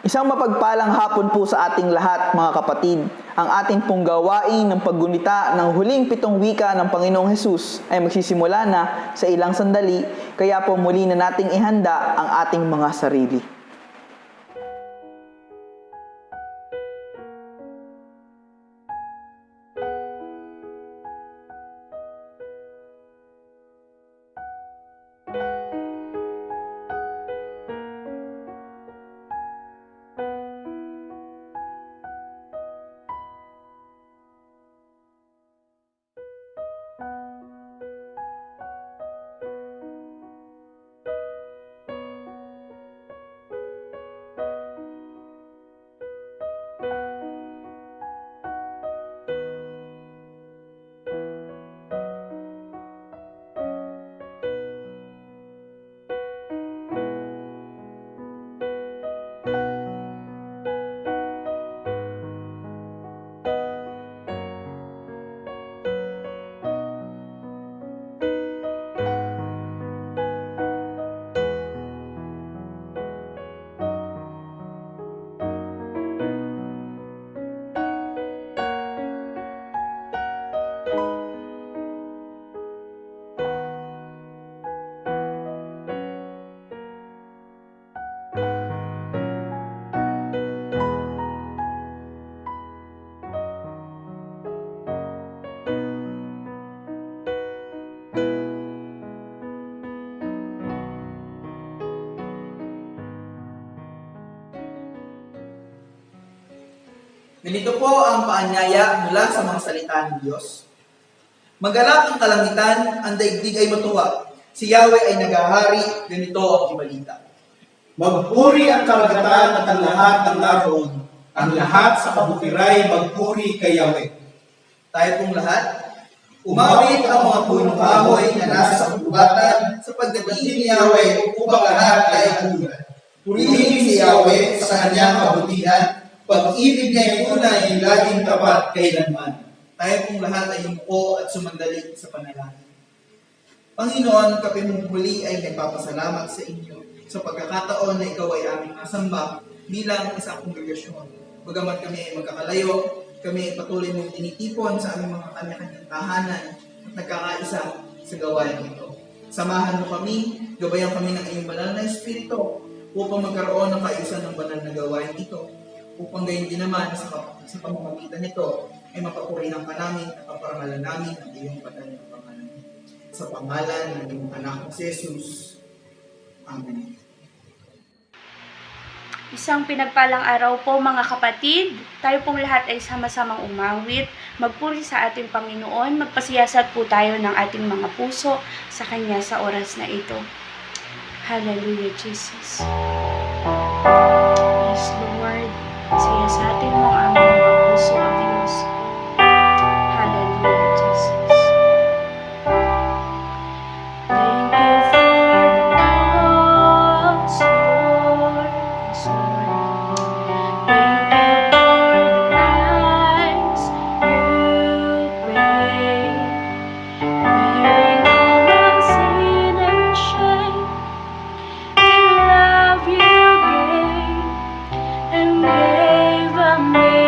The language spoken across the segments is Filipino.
Isang mapagpalang hapon po sa ating lahat, mga kapatid. Ang ating pong gawain ng paggunita ng huling 7 wika ng Panginoong Hesus ay magsisimula na sa ilang sandali, kaya po muli na nating ihanda ang ating mga sarili. Ganito po ang paanyaya mula sa mga salita ng Diyos. Magalak ang kalangitan, ang daigdig ay matuwa. Si Yahweh ay naghahari, ganito ang ibalita. Magpuri ang karagatan at ang lahat ng naroon. Ang lahat sa kabukiray magpuri kay Yahweh. Tayo pong lahat, umawit ang mga punong kahoy na nasa kabubatan sa pagdating ni Yahweh upang lahat ay agulan. Purihin si Yahweh sa kanyang kabutihan. Pag-ibig niya ay tunay, laging tapat kailanman. Tayo pong lahat ay yumuko at sumandali sa panalangin. Panginoon, kami mong muli ay nagpapasalamat sa inyo sa pagkakataon na ikaw ay aming nasamba bilang isang kongregasyon. Bagamat kami ay magkakalayo, kami ay patuloy mong tinitipon sa aming mga kanya-kanyang tahanan at nagkakaisa sa gawain ito. Samahan mo kami, gabayan kami ng iyong banal na Espiritu upang magkaroon ng kaayusan ng banal na gawain ito. Upang gayon din naman sa pamamagitan nito ay mapapurihan ka namin at paparangalan namin ang iyong banal na pangalan. Sa pangalan ng iyong anak na si Jesus. Amen. Isang pinagpalang araw po mga kapatid. Tayo pong lahat ay sama-samang umawit, magpuri sa ating Panginoon, magpasiyasat po tayo ng ating mga puso sa Kanya sa oras na ito. Hallelujah, Jesus. Yes, Lord. Siyasatin mo ang aming mga puso, ang Diyos. Hallelujah, Jesus. Thank you for the cross, Lord. Yes, Lord. Thank you for the price you paid, bearing all my sin and shame. In love you gave, and gave me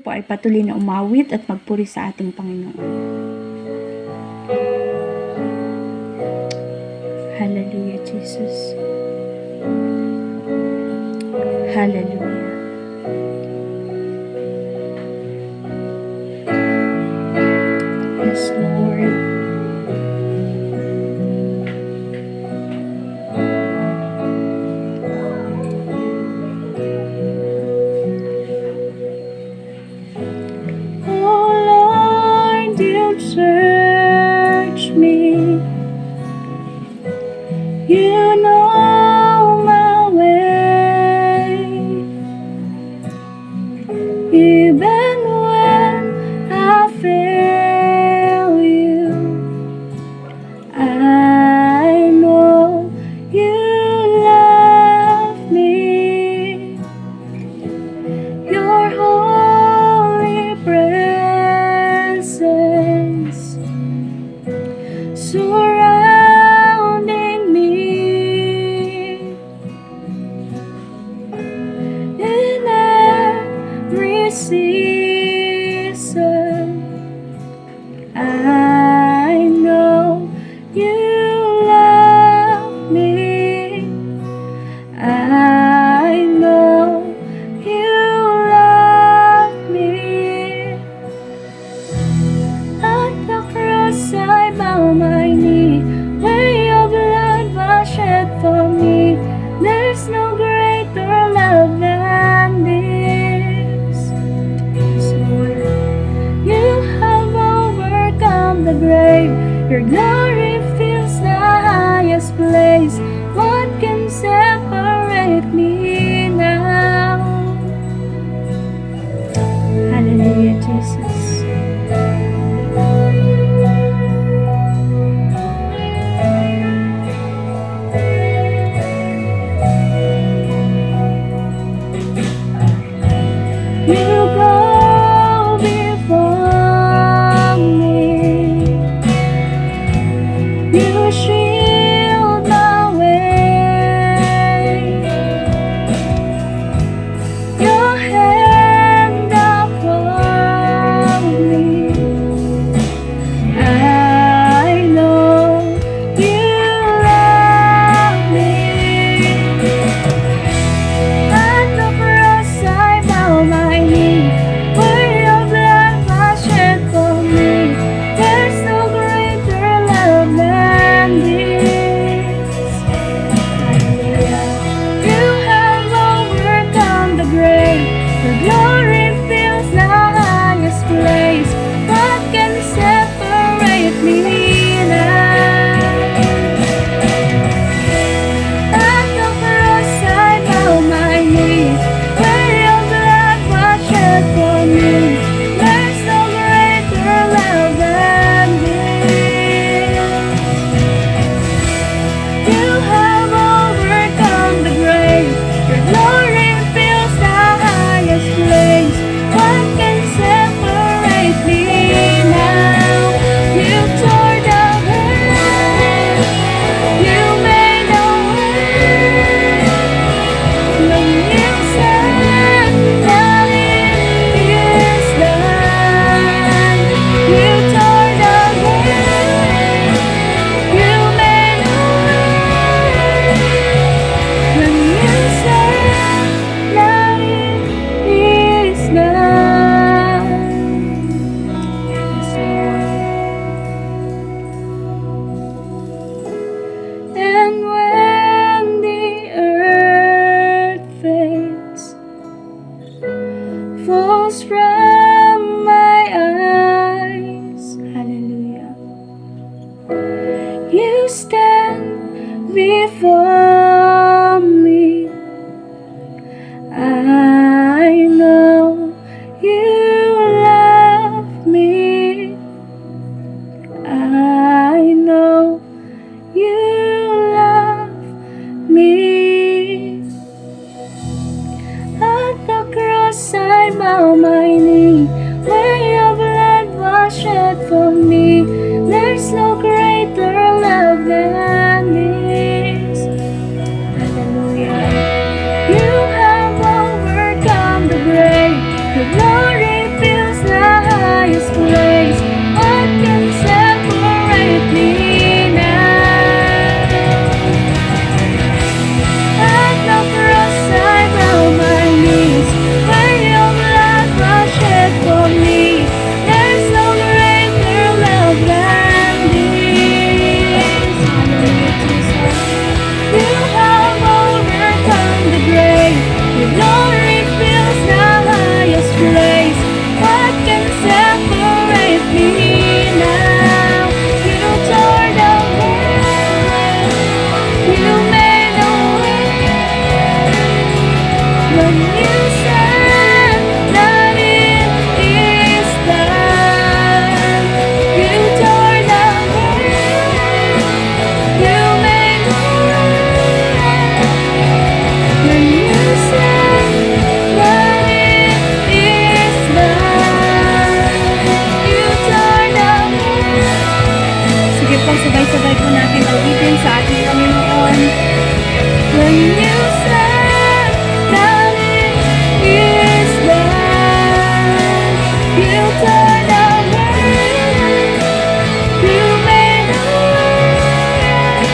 po ay patuloy na umawit at magpuri sa ating Panginoon. Hallelujah, Jesus. Hallelujah. Yes, Lord. Oh Lord, you search me. You know my way. Even when I fail you, I know you love me. Your holy presence surrounding me in every season. I know you love me. I know you love me. At the cross I bow my knee, where your blood was shed for me. There's no greater love than this. Yes, Lord. You have overcome the grave. Your glory fills the highest place. What can separate me now? Hallelujah, Jesus. You go before me. You shield my way. Your hand upon me. I know you love me. At the cross I bow my knee, where your blood was shed for me. There's no greater love than this. Hallelujah. You have overcome the grave. Your glory fills the highest place. What can separate me now? At the cross I bow my knee, where your blood was shed for me. There's no greater love than this. You have overcome the grave. Your glory fills the highest place. What can separate me now? You tore the veil. You made a way. When you said that it is done, you tore the veil. You made a way. When you said that it is done. Yes, Lord. And when the earth fades, falls from my eyes, hallelujah, you stand before me. I know you love me. I know you love me. At the cross I bow my knee, where your blood was shed for me. There's no greater love than this. Hallelujah. You have overcome the grave. Your glory you said that it is done, you tore the veil, you made a way. When you said that it is done, you tore the veil. Sige po, sabay-sabay po natin awitin sa ating Panginoon. When you said that it is done, you tore the veil, you made a way.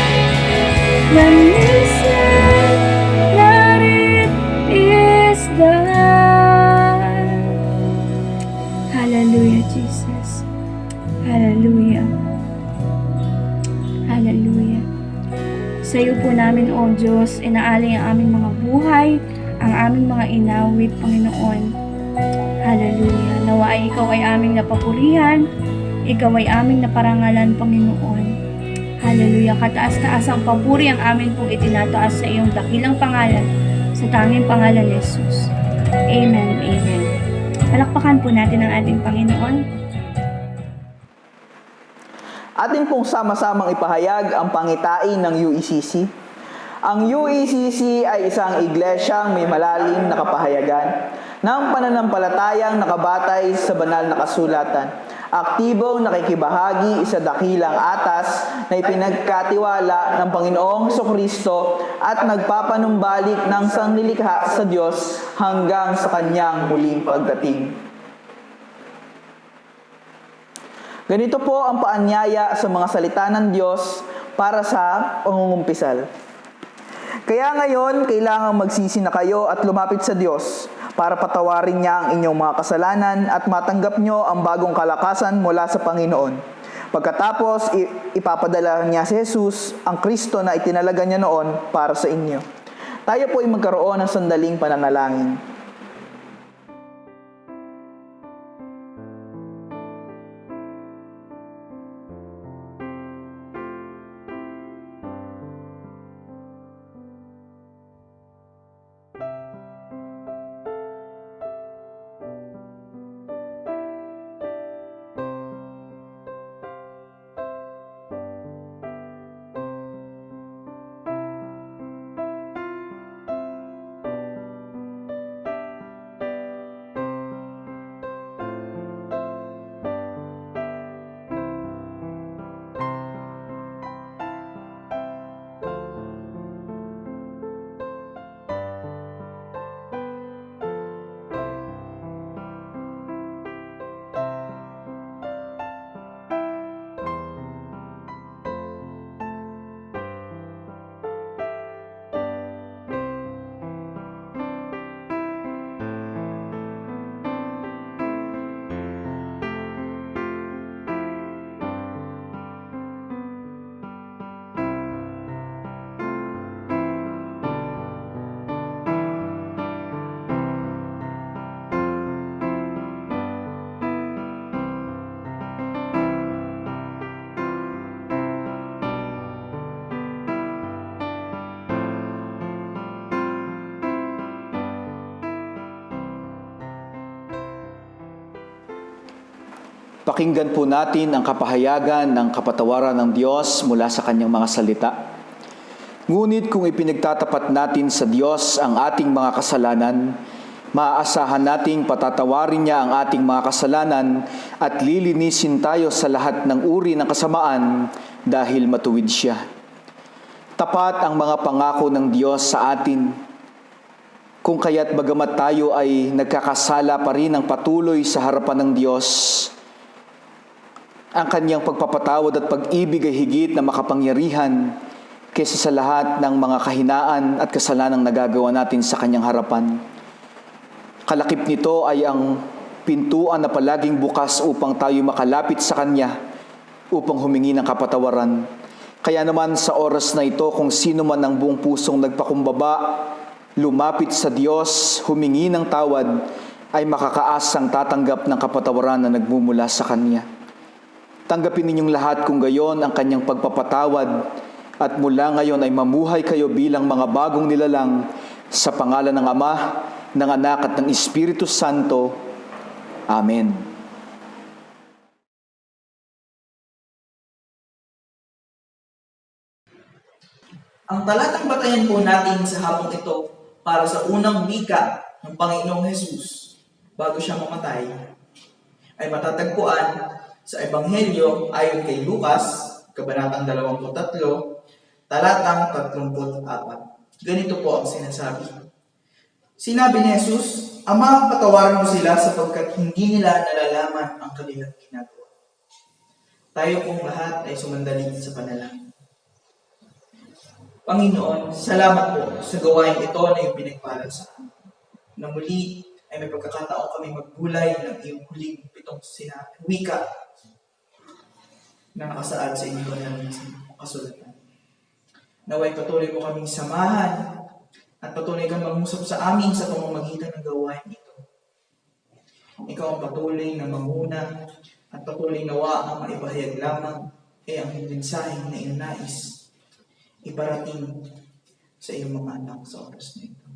When you said that it is done. Hallelujah, Jesus. Hallelujah. Hallelujah. Sa iyo po namin, O Diyos, inaalay ang aming mga buhay, ang aming mga inawit, Panginoon. Hallelujah. Nawa ay ikaw ay aming napapurihan, ikaw ay aming naparangalan, Panginoon. Hallelujah. Kataas-taas ang papuri ang amin pong itinataas sa iyong dakilang pangalan, sa tanging pangalan ni Jesus. Amen. Amen. Palakpakan po natin ang ating Panginoon. Atin pong sama-samang ipahayag ang pangitain ng UECC. Ang UECC ay isang iglesyang may malalim na kapahayagan ng pananampalatayang nakabatay sa banal na kasulatan, aktibong nakikibahagi sa dakilang atas na ipinagkatiwala ng Panginoong Jesucristo at nagpapanumbalik ng sanglilikha sa Diyos hanggang sa kanyang muling pagdating. Ganito po ang paanyaya sa mga salita ng Diyos para sa pangungumpisal. Kaya ngayon, kailangang magsisi na kayo at lumapit sa Diyos para patawarin niya ang inyong mga kasalanan at matanggap nyo ang bagong kalakasan mula sa Panginoon. Pagkatapos, ipapadala niya si Jesus, ang Kristo na itinalaga niya noon para sa inyo. Tayo po ay magkaroon ng sandaling pananalangin. Pakinggan po natin ang kapahayagan ng kapatawaran ng Diyos mula sa kanyang mga salita. Ngunit kung ipinagtatapat natin sa Diyos ang ating mga kasalanan, maaasahan nating patatawarin niya ang ating mga kasalanan at lilinisin tayo sa lahat ng uri ng kasamaan dahil matuwid siya. Tapat ang mga pangako ng Diyos sa atin. Kung kaya't bagamat tayo ay nagkakasala pa rin ng patuloy sa harapan ng Diyos, ang kanyang pagpapatawad at pag-ibig ay higit na makapangyarihan kaysa sa lahat ng mga kahinaan at kasalanang nagagawa natin sa kanyang harapan. Kalakip nito ay ang pintuan na palaging bukas upang tayo makalapit sa kanya upang humingi ng kapatawaran. Kaya naman sa oras na ito, kung sino man ang buong pusong nagpakumbaba, lumapit sa Diyos, humingi ng tawad, ay makakaasang tatanggap ng kapatawaran na nagmumula sa kanya. Tanggapin ninyong lahat kung gayon ang kanyang pagpapatawad at mula ngayon ay mamuhay kayo bilang mga bagong nilalang sa pangalan ng Ama ng Anak at ng Espiritu Santo. Amen. Ang talatang batayan po natin sa hapong ito para sa unang wika ng Panginoong Hesus bago siya mamatay ay matatagpuan sa Ebanghelyo ayon kay Lucas, Kabanatang 23, talatang 34. Ganito po ang sinasabi. Sinabi ni Jesus, Ama, patawarin mo sila sapagkat hindi nila nalalaman ang kanilang ginagawa. Tayo pong lahat ay sumandali sa panalangin. Panginoon, salamat po sa gawain ito na iyong pinagpala sa amin. Na muli ay may pagkakataon kami magbulay ng iyong huling 7 wika na nakasaad sa inyong ng kasulatan. Naway patuloy mo kaming samahan at patuloy kang mangusap sa amin sa pamamagitan ng gawain ito. Ikaw ang patuloy na manguna at patuloy nawa ang maipahayag lamang ay ang mensahe na iyong nais iparating sa iyong mga anak sa oras na ito.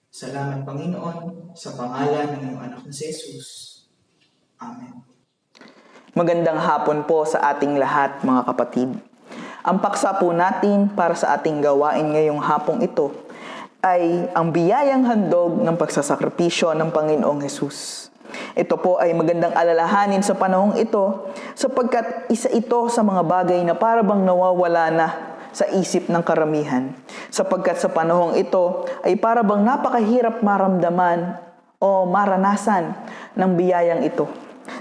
Salamat, Panginoon, sa pangalan ng iyong anak na si Jesus. Amen. Magandang hapon po sa ating lahat, mga kapatid. Ang paksa po natin para sa ating gawain ngayong hapong ito ay ang biyayang handog ng pagsasakripisyo ng Panginoong Hesus. Ito po ay magandang alalahanin sa panahong ito sapagkat isa ito sa mga bagay na parabang nawawala na sa isip ng karamihan. Sapagkat sa panahong ito ay parabang napakahirap maramdaman o maranasan ng biyayang ito.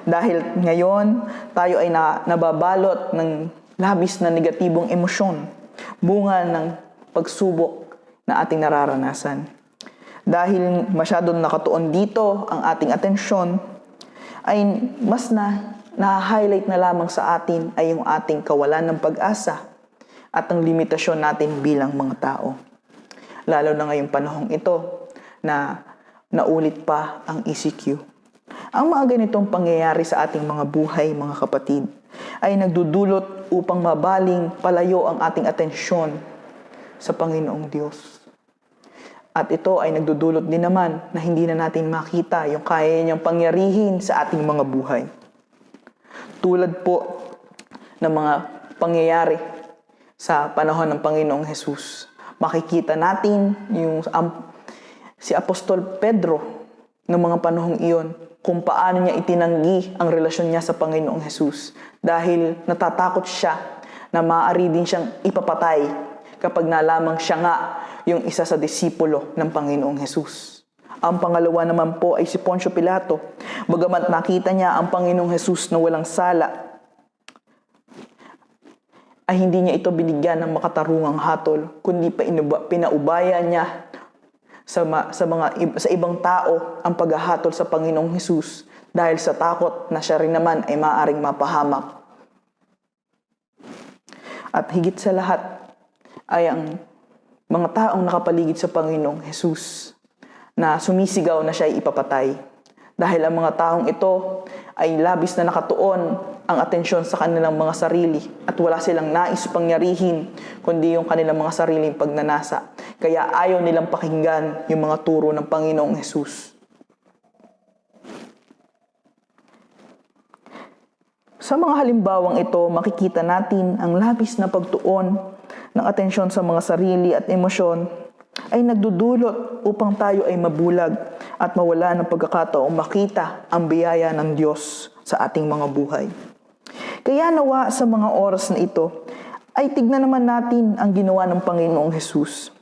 Dahil ngayon, tayo ay nababalot ng labis na negatibong emosyon, bunga ng pagsubok na ating nararanasan. Dahil masyadong nakatuon dito ang ating atensyon, ay mas na-highlight na lamang sa atin ay yung ating kawalan ng pag-asa at ang limitasyon natin bilang mga tao. Lalo na ngayong panahong ito na naulit pa ang ECQ. Ang mga ganitong pangyayari sa ating mga buhay, mga kapatid, ay nagdudulot upang mabaling palayo ang ating atensyon sa Panginoong Diyos. At ito ay nagdudulot din naman na hindi na natin makita yung kaya niyang pangyarihin sa ating mga buhay. Tulad po ng mga pangyayari sa panahon ng Panginoong Hesus. Makikita natin si Apostol Pedro ng mga panahong iyon kung paano niya itinanggi ang relasyon niya sa Panginoong Hesus dahil natatakot siya na maaari din siyang ipapatay kapag nalamang siya nga yung isa sa disipulo ng Panginoong Hesus. Ang pangalawa naman po ay si Poncio Pilato. Bagamat nakita niya ang Panginoong Hesus na walang sala, ay hindi niya ito binigyan ng makatarungang hatol, kundi pinaubaya niya sa ibang tao ang paghahatol sa Panginoong Hesus dahil sa takot na siya rin naman ay maaaring mapahamak. At higit sa lahat ay ang mga taong nakapaligid sa Panginoong Hesus na sumisigaw na siya ay ipapatay. Dahil ang mga taong ito ay labis na nakatuon ang atensyon sa kanilang mga sarili at wala silang nais pangyarihin kundi yung kanilang mga sariling pagnanasa. Kaya ayaw nilang pakinggan yung mga turo ng Panginoong Hesus. Sa mga halimbawang ito, makikita natin ang labis na pagtuon ng atensyon sa mga sarili at emosyon ay nagdudulot upang tayo ay mabulag at mawala ng pagkakataong makita ang biyaya ng Diyos sa ating mga buhay. Kaya nawa sa mga oras na ito, ay tignan naman natin ang ginawa ng Panginoong Hesus.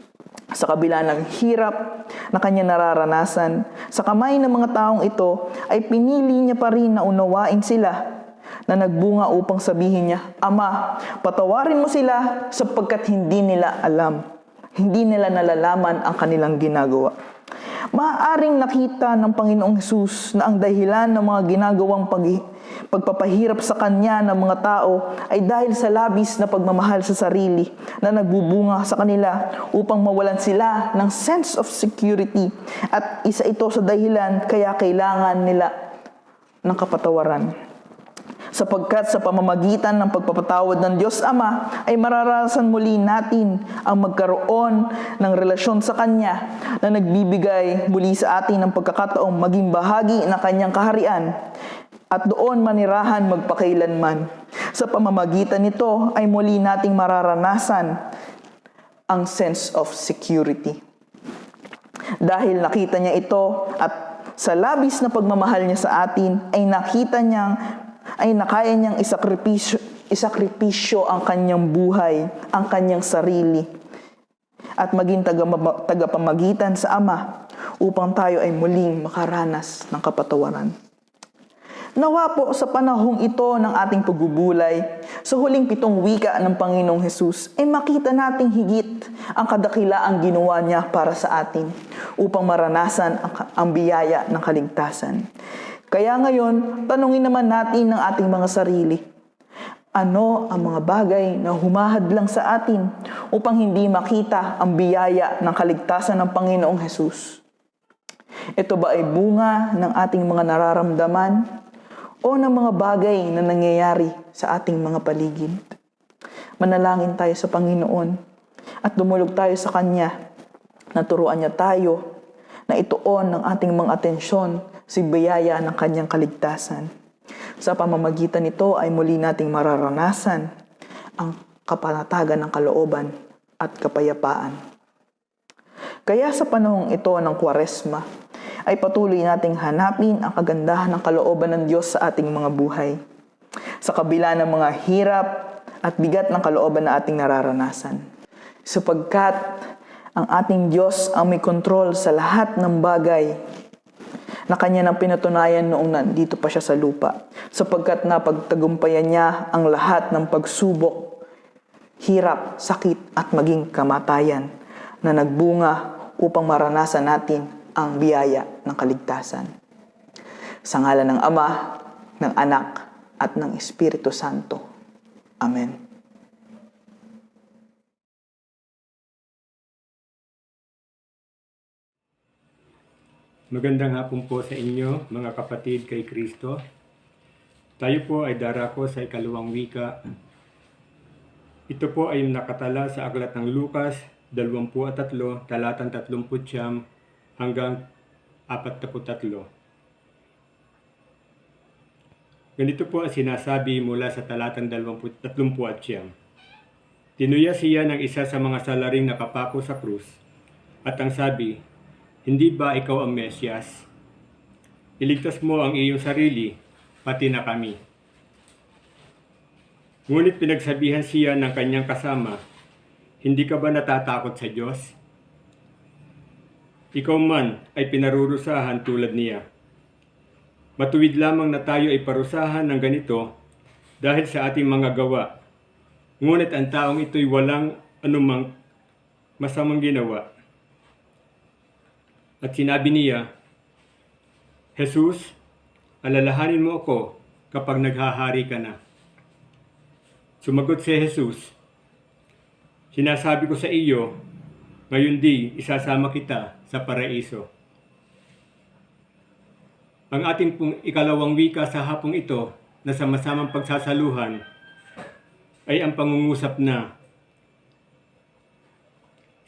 Sa kabila ng hirap na kanya nararanasan, sa kamay ng mga taong ito, ay pinili niya pa rin na unawain sila na nagbunga upang sabihin niya, Ama, patawarin mo sila sapagkat hindi nila alam. Hindi nila nalalaman ang kanilang ginagawa. Maaaring nakita ng Panginoong Hesus na ang dahilan ng mga ginagawang pagpapahirap sa Kanya ng mga tao ay dahil sa labis na pagmamahal sa sarili na nagbubunga sa kanila upang mawalan sila ng sense of security. At isa ito sa dahilan kaya kailangan nila ng kapatawaran. sapagkat sa pamamagitan ng pagpapatawad ng Diyos Ama ay mararanasan muli natin ang magkaroon ng relasyon sa Kanya na nagbibigay muli sa atin ng pagkakataong maging bahagi ng Kanyang kaharian at doon manirahan magpakailanman. Sa pamamagitan nito ay muli nating mararanasan ang sense of security. Dahil nakita niya ito at sa labis na pagmamahal niya sa atin ay nakaya niyang isakripisyo ang kanyang buhay, ang kanyang sarili at maging tagapamagitan sa Ama upang tayo ay muling makaranas ng kapatawaran. Nawa po sa panahong ito ng ating pagbubulay, sa huling 7 wika ng Panginoong Hesus, ay makita nating higit ang kadakilaang ginawa niya para sa atin upang maranasan ang biyaya ng kaligtasan. Kaya ngayon, tanungin naman natin ng ating mga sarili, ano ang mga bagay na humahadlang sa atin upang hindi makita ang biyaya ng kaligtasan ng Panginoong Hesus? Ito ba ay bunga ng ating mga nararamdaman o ng mga bagay na nangyayari sa ating mga paligid? Manalangin tayo sa Panginoon at dumulog tayo sa Kanya na turuan niya tayo na ituon ng ating mga atensyon sa biyaya ng Kanyang kaligtasan. Sa pamamagitan nito ay muli nating mararanasan ang kapanatagan ng kalooban at kapayapaan. Kaya sa panahong ito ng Kwaresma, ay patuloy nating hanapin ang kagandahan ng kalooban ng Diyos sa ating mga buhay. Sa kabila ng mga hirap at bigat ng kalooban na ating nararanasan. Sapagkat ang ating Diyos ang may kontrol sa lahat ng bagay na Kanya nang pinatunayan noong nandito pa siya sa lupa. Sapagkat napagtagumpayan niya ang lahat ng pagsubok, hirap, sakit at maging kamatayan na nagbunga upang maranasan natin ang biyaya ng kaligtasan. Sa ngalan ng Ama, ng Anak, at ng Espiritu Santo. Amen. Magandang hapon po sa inyo, mga kapatid kay Kristo. Tayo po ay darako sa 2 wika. Ito po ay nakatala sa aklat ng Lucas 23, talatang 39 hanggang 43. Ganito po ang sinasabi mula sa talatang 30. Tinuya siya ng isa sa mga salaring nakapako sa krus, at ang sabi, "Hindi ba ikaw ang Mesyas? Iligtas mo ang iyong sarili, pati na kami." Ngunit pinagsabihan siya ng kanyang kasama, "Hindi ka ba natatakot sa Diyos? Ikaw man ay pinarurusahan tulad niya. Matuwid lamang na tayo ay parusahan ng ganito dahil sa ating mga gawa. Ngunit ang taong ito'y walang anumang masamang ginawa." At sinabi niya, "Jesus, alalahanin mo ako kapag naghahari ka na." Sumagot si Jesus, "Sinasabi ko sa iyo, ngayon di isasama kita sa paraiso." Ang ating pong 2 wika sa hapong ito na sama-samang pagsasaluhan ay ang pangungusap na,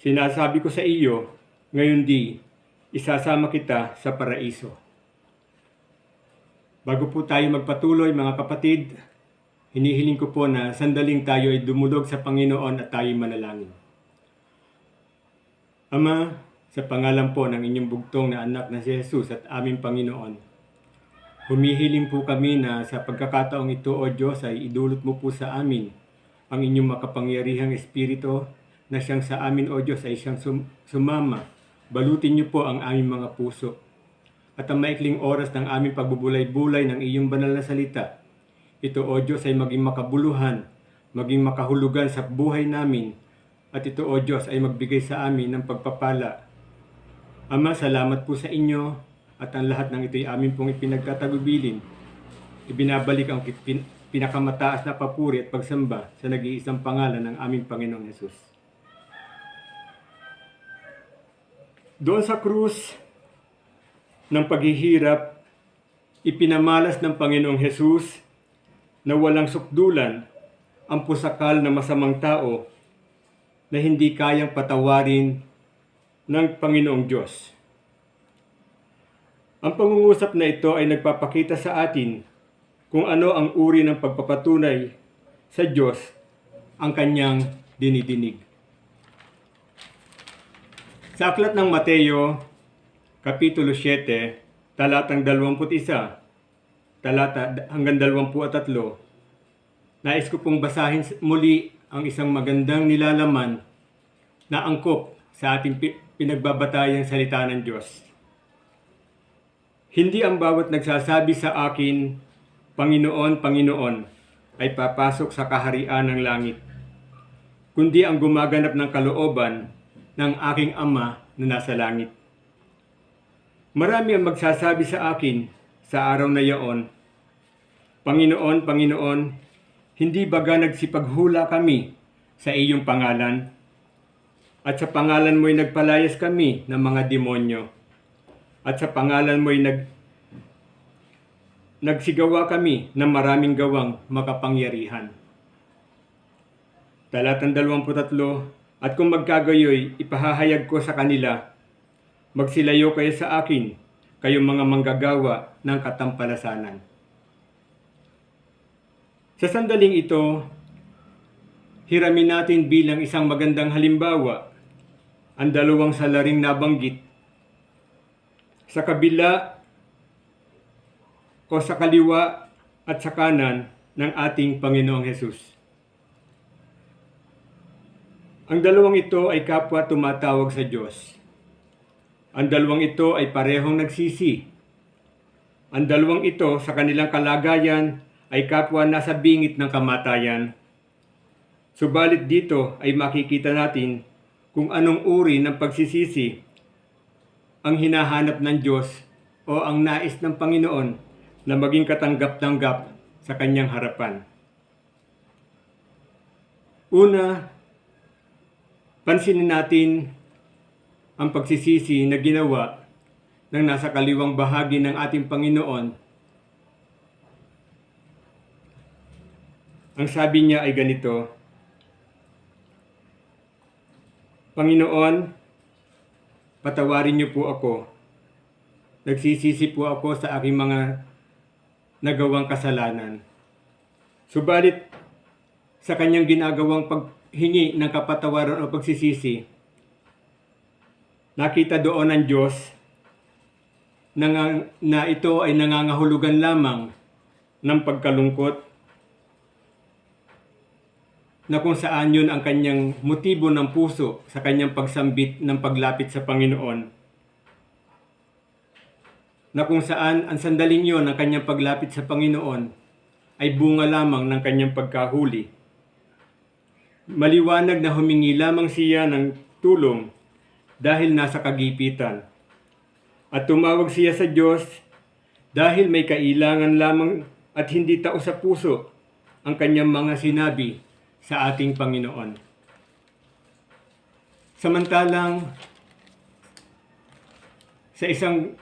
"Sinasabi ko sa iyo, ngayon di isasama kita sa paraiso." Bago po tayo magpatuloy, mga kapatid, hinihiling ko po na sandaling tayo ay dumulog sa Panginoon at tayo manalangin. Ama, sa pangalan po ng inyong bugtong na anak na si Jesus at aming Panginoon, humihiling po kami na sa pagkakataong ito, O Diyos, ay idulot mo po sa amin ang inyong makapangyarihang Espiritu na siyang sa amin, O Diyos, ay siyang sumama. Balutin niyo po ang aming mga puso. At ang maikling oras ng aming pagbubulay-bulay ng iyong banal na salita, ito, O Diyos, ay maging makabuluhan, maging makahulugan sa buhay namin. At ito, O Diyos, ay magbigay sa amin ng pagpapala. Ama, salamat po sa inyo at ang lahat ng ito'y amin pong ipinagtatagubilin. Ibinabalik ang pinakamataas na papuri at pagsamba sa nag-iisang pangalan ng aming Panginoong Hesus. Doon sa krus ng paghihirap, ipinamalas ng Panginoong Hesus na walang sukdulan ang pusakal na masamang tao na hindi kayang patawarin ng Panginoong Diyos. Ang pangungusap na ito ay nagpapakita sa atin kung ano ang uri ng pagpapatunay sa Diyos ang kanyang dinidinig. Sa aklat ng Mateo, Kapitulo 7, talatang 21, talata hanggang 23, nais ko pong basahin muli ang isang magandang nilalaman na angkop sa ating pinagbabatayang salita ng Diyos. Hindi ang bawat nagsasabi sa akin, Panginoon, Panginoon, ay papasok sa kaharian ng langit, kundi ang gumaganap ng kalooban ng aking Ama na nasa langit. Marami ang magsasabi sa akin sa araw na yaon, Panginoon, Panginoon, hindi baga nagsipaghula kami sa iyong pangalan? At sa pangalan mo'y nagpalayas kami ng mga demonyo. At sa pangalan mo'y nagsigawa kami ng maraming gawang makapangyarihan. Talatang 23, at kung magkagayoy, ipahahayag ko sa kanila, magsilayo kayo sa akin, kayong mga manggagawa ng katampalasanan. Sa sandaling ito, hiramin natin bilang isang magandang halimbawa ang dalawang salaring nabanggit sa kabila o sa kaliwa at sa kanan ng ating Panginoong Hesus. Ang dalawang ito ay kapwa tumatawag sa Diyos. Ang dalawang ito ay parehong nagsisi. Ang dalawang ito sa kanilang kalagayan ay kapwa nasa bingit ng kamatayan. Subalit dito ay makikita natin kung anong uri ng pagsisisi ang hinahanap ng Diyos o ang nais ng Panginoon na maging katanggap-tanggap sa kanyang harapan. Una, pansinin natin ang pagsisisi na ginawa ng nasa kaliwang bahagi ng ating Panginoon. Ang sabi niya ay ganito, Panginoon, patawarin niyo po ako. Nagsisisi po ako sa aking mga nagawang kasalanan. Subalit, sa kanyang ginagawang paghingi ng kapatawaran o pagsisisi, nakita doon ng Diyos na ito ay nangangahulugan lamang ng pagkalungkot, na kung saan yun ang kanyang motibo ng puso sa kanyang pagsambit ng paglapit sa Panginoon, na kung saan ang sandaling yun ng kanyang paglapit sa Panginoon ay bunga lamang ng kanyang pagkahuli. Maliwanag na humingi lamang siya ng tulong dahil nasa kagipitan. At tumawag siya sa Diyos dahil may kailangan lamang at hindi tao sa puso ang kanyang mga sinabi sa ating Panginoon. Samantalang sa isang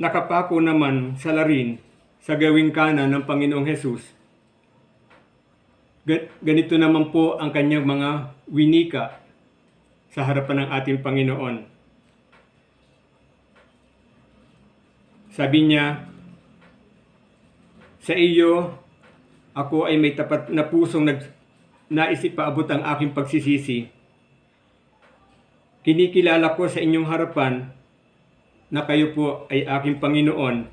nakapako naman sa larin sa gawing kanan ng Panginoong Hesus, ganito naman po ang kanyang mga winika sa harapan ng ating Panginoon. Sabi niya, sa iyo, ako ay may tapat na pusong nais ipaabot ang aking pagsisisi. Kinikilala ko sa inyong harapan na kayo po ay aking Panginoon.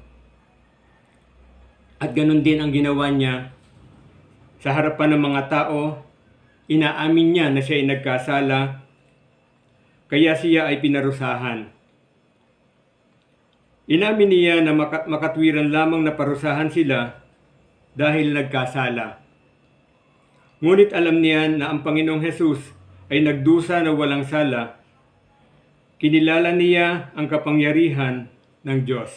At ganun din ang ginawa niya sa harapan ng mga tao. Inaamin niya na siya ay nagkasala, kaya siya ay pinarusahan. Inamin niya na makatwiran lamang na parusahan sila dahil nagkasala. Ngunit alam niya na ang Panginoong Hesus ay nagdusa na walang sala. Kinilala niya ang kapangyarihan ng Diyos.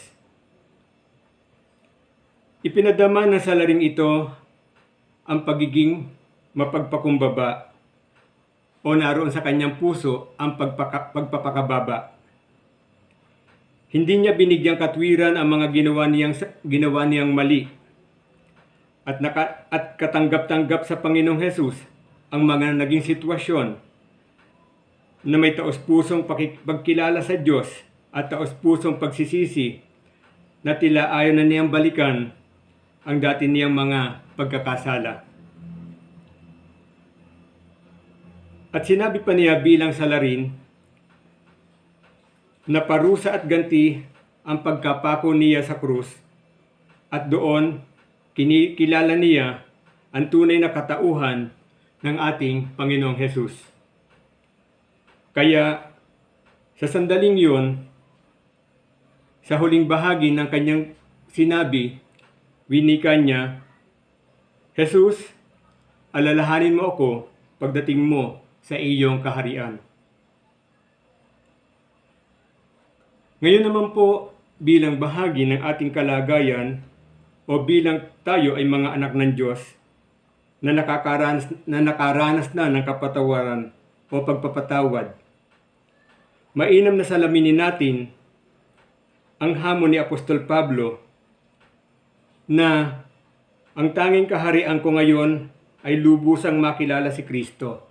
Ipinadama ng salaring ito ang pagiging mapagpakumbaba o naroon sa kanyang puso ang pagpapakababa. Hindi niya binigyang katwiran ang mga ginawa niyang mali. at katanggap-tanggap sa Panginoong Hesus ang mga naging sitwasyon na may taos-pusong pagkilala sa Diyos at taos-pusong pagsisisi na tila ayaw na niyang balikan ang dati niyang mga pagkakasala. At sinabi pa niya bilang salarin na parusa at ganti ang pagkapako niya sa krus at doon kinikilala niya ang tunay na katauhan ng ating Panginoong Hesus. Kaya sa sandaling yun, sa huling bahagi ng kanyang sinabi, winika niya, "Jesus, alalahanin mo ako pagdating mo sa iyong kaharian." Ngayon naman po, bilang bahagi ng ating kalagayan o bilang tayo ay mga anak ng Diyos na nakaranas na ng kapatawaran o pagpapatawad, mainam na salaminin natin ang hamon ni Apostol Pablo na ang tanging kaharian ko ngayon ay lubusang makilala si Kristo.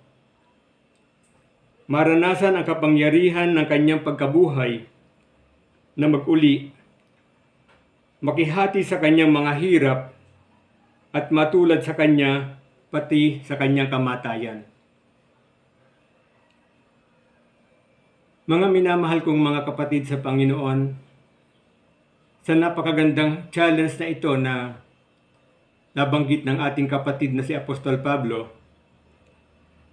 Maranasan ang kapangyarihan ng kanyang pagkabuhay na mag-uli, makihati sa kanyang mga hirap at matulad sa kanya pati sa kanyang kamatayan. Mga minamahal kong mga kapatid sa Panginoon, sa napakagandang challenge na ito na nabanggit ng ating kapatid na si Apostol Pablo,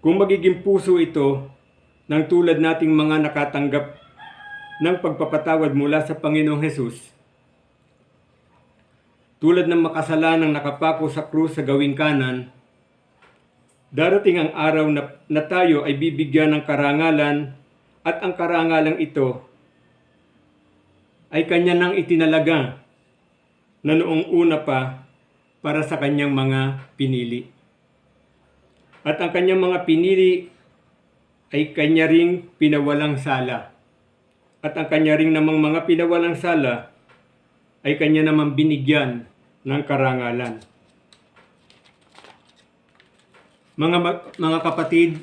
kung magiging puso ito ng tulad nating mga nakatanggap ng pagpapatawad mula sa Panginoong Hesus, tulad ng makasalanang nakapako sa krus sa gawing kanan, darating ang araw na tayo ay bibigyan ng karangalan at ang karangalang ito ay kanya nang itinalaga na noong una pa para sa kanyang mga pinili. At ang kanyang mga pinili ay kanya ring pinawalang sala. At ang kanya ring namang mga pinawalang sala ay kanya namang binigyan ng karangalan. Mga kapatid,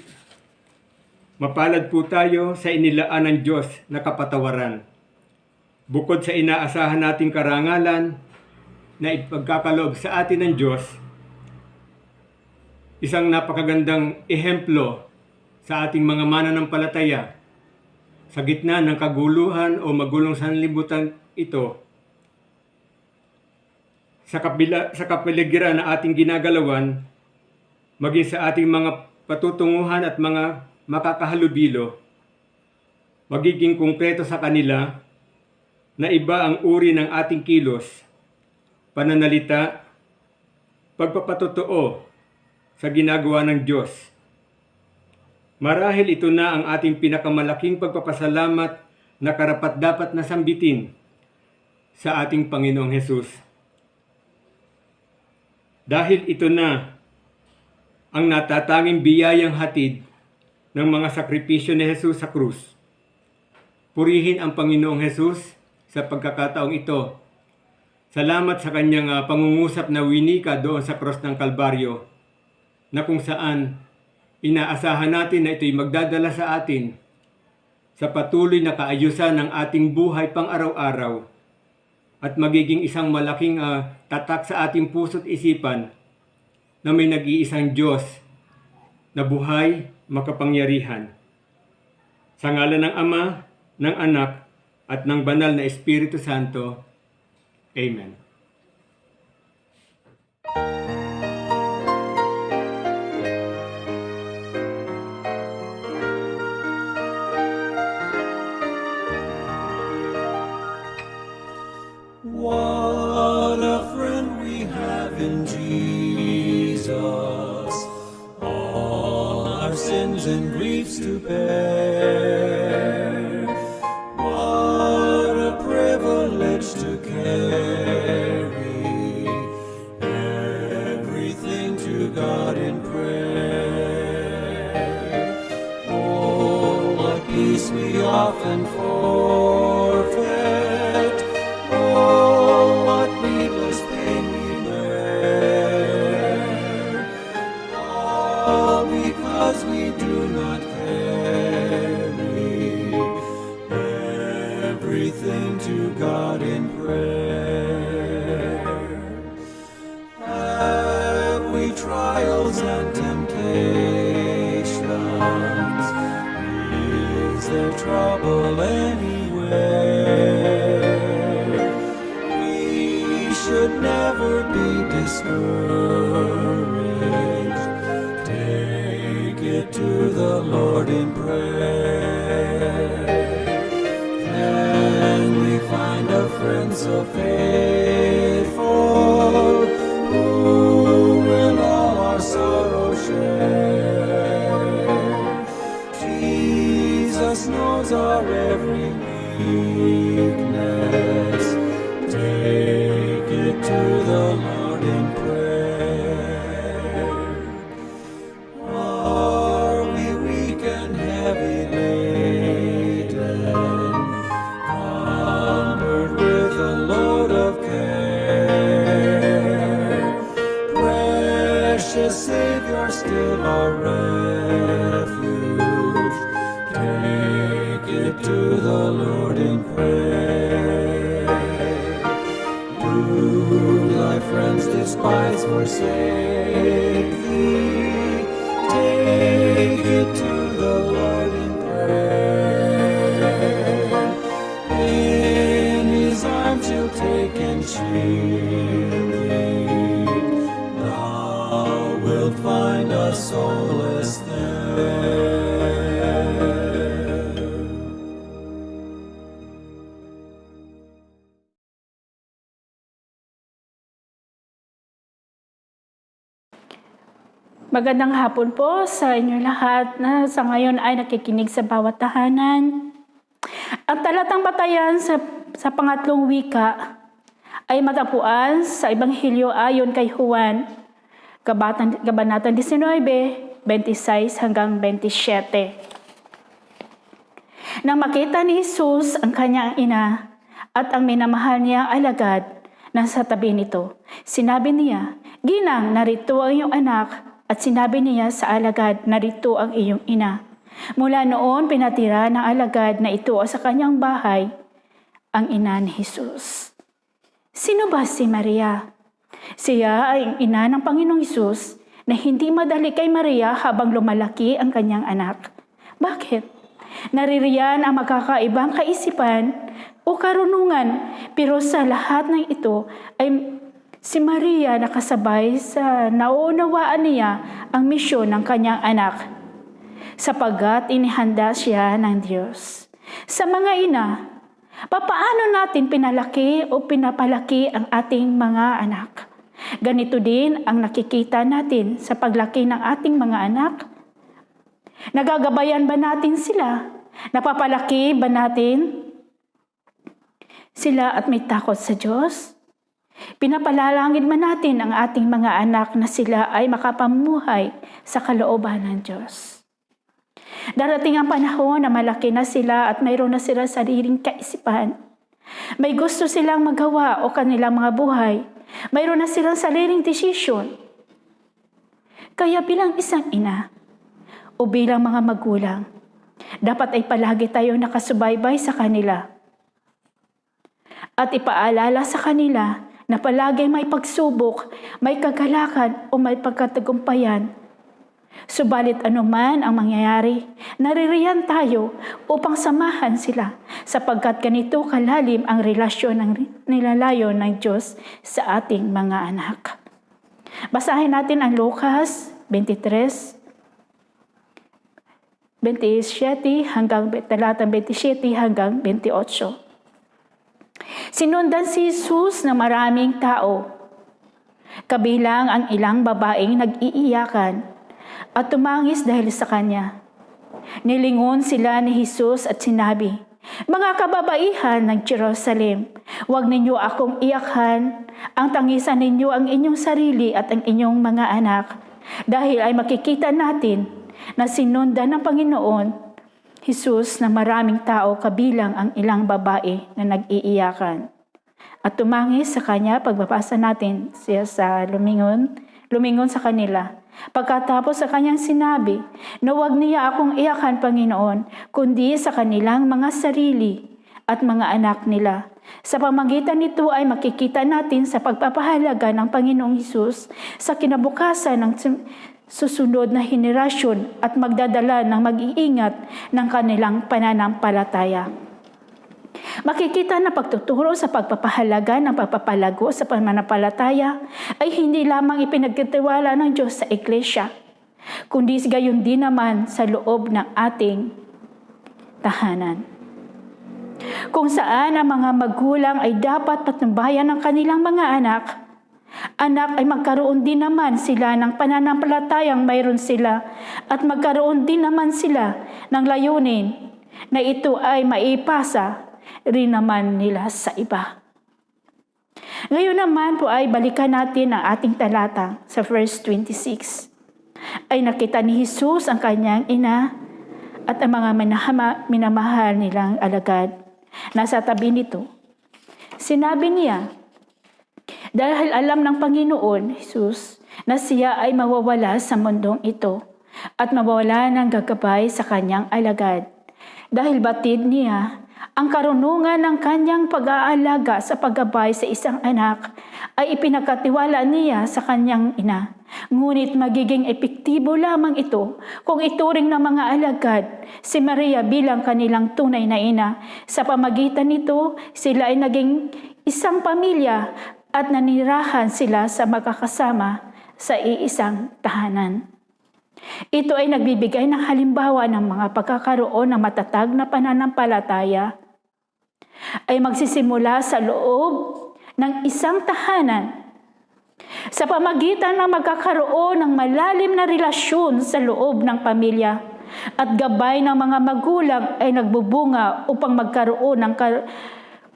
mapalad po tayo sa inilaan ng Diyos na kapatawaran. Bukod sa inaasahan nating karangalan na ipagkakaloob sa atin ng Diyos, isang napakagandang ehemplo sa ating mga mananampalataya sa gitna ng kaguluhan o magulong sanlibutan ito, sa kapaligiran na ating ginagalawan, maging sa ating mga patutunguhan at mga makakahalubilo, magiging konkreto sa kanila na iba ang uri ng ating kilos, pananalita, pagpapatotoo sa ginagawa ng Diyos. Marahil ito na ang ating pinakamalaking pagpapasalamat na karapat-dapat na sambitin sa ating Panginoong Hesus. Dahil ito na ang natatanging biyayang hatid ng mga sakripisyo ni Hesus sa krus. Purihin ang Panginoong Hesus sa pagkakataong ito. Salamat sa kanyang pangungusap na winika doon sa krus ng Kalbaryo, na kung saan inaasahan natin na ito'y magdadala sa atin sa patuloy na kaayusan ng ating buhay pang-araw-araw at magiging isang malaking tatak sa ating puso't isipan na may nag-iisang Diyos na buhay, makapangyarihan. Sa ngalan ng Ama, ng Anak, at ng Banal na Espiritu Santo. Amen. What a friend we have in Jesus, all our sins and griefs to bear. What a privilege to carry everything to God in prayer. Oh, what peace we often forfeit. Oh, what needless pain we bear. God in prayer. Have we trials and temptations? Is there trouble anywhere? We should never be discouraged. Take it to the Lord in prayer. Can we find a friend so faithful who will all our sorrow share? Jesus knows our every weakness. Take it to the Lord in prayer. Are we weak and heavy laden, cumbered with a load of care? Precious Savior, still our refuge. Take it to the Lord in prayer. Do thy friends despise, forsake thee? Take it to the Lord in prayer. In his arms he'll take and shield thee. Thou wilt find a solace there. Magandang hapon po sa inyo lahat na sa ngayon ay nakikinig sa bawat tahanan. Ang talatang batayan sa pangatlong wika ay matapuan sa Ebanghelyo ayon kay Juan, Kabanata 19, 26 hanggang 27. Nang makita ni Jesus ang kanyang ina at ang minamahal niyang alagad na sa tabi nito, sinabi niya, "Ginang, narito ang iyong anak." At sinabi niya sa alagad, "Narito ang iyong ina." Mula noon, pinatira ng alagad na ito sa kanyang bahay ang ina ni Jesus. Sino ba si Maria? Siya ay ang ina ng Panginoong Jesus na hindi madali kay Maria habang lumalaki ang kanyang anak. Bakit? Naririyan ang magkakaibang kaisipan o karunungan, pero sa lahat ng ito ay si Maria nakasabay sa nauunawaan niya ang misyon ng kanyang anak, sapagkat inihanda siya ng Diyos. Sa mga ina, papaano natin pinalaki o pinapalaki ang ating mga anak? Ganito din ang nakikita natin sa paglaki ng ating mga anak. Nagagabayan ba natin sila? Napapalaki ba natin sila at may takot sa Diyos? Pinapalalangin man natin ang ating mga anak na sila ay makapamuhay sa kalooban ng Diyos. Darating ang panahon na malaki na sila at mayroon na sila sariling kaisipan. May gusto silang magawa o kanilang mga buhay. Mayroon na silang sariling desisyon. Kaya bilang isang ina o bilang mga magulang, dapat ay palagi tayo nakasubaybay sa kanila at ipaalala sa kanila na palagi may pagsubok, may kagalakan o may pagkatagumpayan. Subalit anuman ang mangyayari, naririyan tayo upang samahan sila sapagkat ganito kalalim ang relasyon ng nilalayo ng Diyos sa ating mga anak. Basahin natin ang Lucas 23, 27 hanggang talatang 27 hanggang 28. Sinundan si Jesus ng maraming tao, kabilang ang ilang babaeng nag-iiyakan at tumangis dahil sa kanya. Nilingon sila ni Jesus at sinabi, "Mga kababaihan ng Jerusalem, huwag ninyo akong iyakan. Ang tangisan ninyo ang inyong sarili at ang inyong mga anak, dahil ay makikita natin na sinundan ng Panginoon Jesus na maraming tao kabilang ang ilang babae na nag-iiyakan." At tumangis sa kanya, pagbabasa natin siya sa lumingon sa kanila. Pagkatapos sa kanyang sinabi na huwag niya akong iyakan, Panginoon, kundi sa kanilang mga sarili at mga anak nila. Sa pamagitan nito ay makikita natin sa pagpapahalaga ng Panginoong Hesus sa kinabukasan ng susunod na henerasyon at magdadala ng mag-iingat ng kanilang pananampalataya. Makikita na pagtuturo sa pagpapahalaga ng pagpapalago sa pananampalataya ay hindi lamang ipinagtitiwala ng Diyos sa Iglesia, kundi gayon din naman sa loob ng ating tahanan, kung saan ang mga magulang ay dapat patnubayan ng kanilang mga anak ay magkaroon din naman sila ng pananampalatayang mayroon sila at magkaroon din naman sila ng layunin na ito ay maipasa rin naman nila sa iba. Ngayon naman po ay balikan natin ang ating talata sa verse 26. Ay nakita ni Jesus ang kanyang ina at ang mga minamahal nilang alagad. Nasa tabi nito, sinabi niya, dahil alam ng Panginoon Jesus na siya ay mawawala sa mundong ito at mawawala ng gagabay sa kanyang alagad. Dahil batid niya ang karunungan ng kanyang pag-aalaga sa paggabay sa isang anak ay ipinagkatiwala niya sa kanyang ina. Ngunit magiging epektibo lamang ito kung ituring ng mga alagad si Maria bilang kanilang tunay na ina. Sa pamagitan nito, sila ay naging isang pamilya at nanirahan sila sa magkakasama sa iisang tahanan. Ito ay nagbibigay ng halimbawa ng mga pagkakaroon ng matatag na pananampalataya ay magsisimula sa loob ng isang tahanan sa pamagitan ng magkakaroon ng malalim na relasyon sa loob ng pamilya at gabay ng mga magulang ay nagbubunga upang magkaroon ng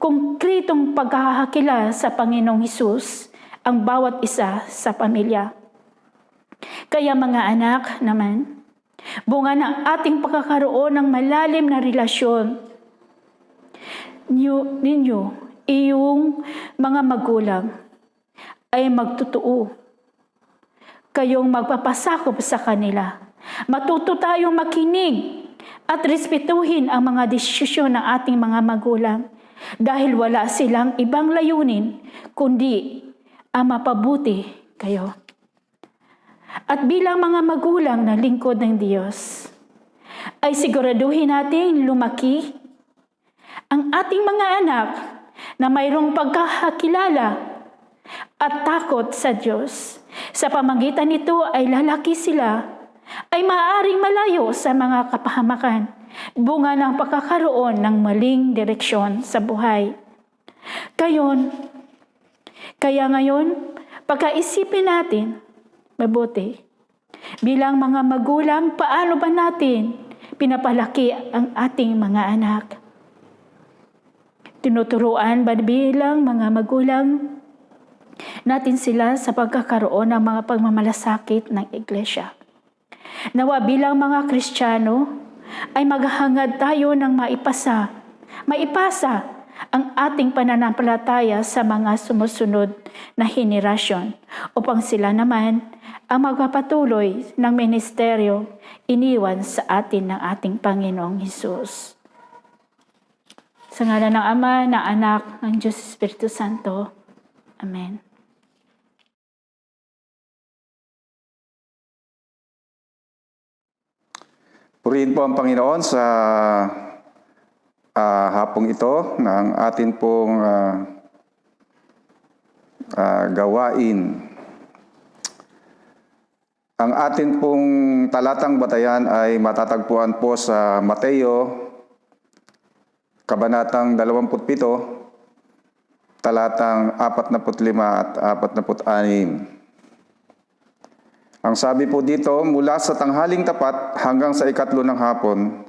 konkretong pagkakakilala sa Panginoong Hesus ang bawat isa sa pamilya. Kaya mga anak naman, bunga ng ating pagkakaroon ng malalim na relasyon ninyo, iyong mga magulang ay magtutuo. Kayong magpapasakop sa kanila. Matuto tayong makinig at respetuhin ang mga desisyon ng ating mga magulang dahil wala silang ibang layunin kundi ang mapabuti kayo. At bilang mga magulang na lingkod ng Diyos, ay siguraduhin natin lumaki ang ating mga anak na mayroong pagkakakilala at takot sa Diyos. Sa pamagitan nito ay lalaki sila, ay maaaring malayo sa mga kapahamakan, bunga ng pagkakaroon ng maling direksyon sa buhay. Kaya ngayon, pagkaisipin natin, mabuti. Bilang mga magulang, paano ba natin pinapalaki ang ating mga anak? Tinuturuan ba bilang mga magulang natin sila sa pagkakaroon ng mga pagmamalasakit ng Iglesia? Nawa bilang mga Kristiyano ay maghahangad tayo ng maipasa ang ating pananampalataya sa mga sumusunod na henerasyon upang sila naman ang magpapatuloy ng ministeryo iniwan sa atin ng ating Panginoong Hesus. Sa ngalan ng Ama, ng Anak, ng Diyos Espiritu Santo. Amen. Purihin po ang Panginoon sa hapong ito ng atin pong gawain. Ang atin pong talatang batayan ay matatagpuan po sa Mateo, Kabanatang 27, talatang 45 at 46. Ang sabi po dito, mula sa tanghaling tapat hanggang sa ikatlo ng hapon,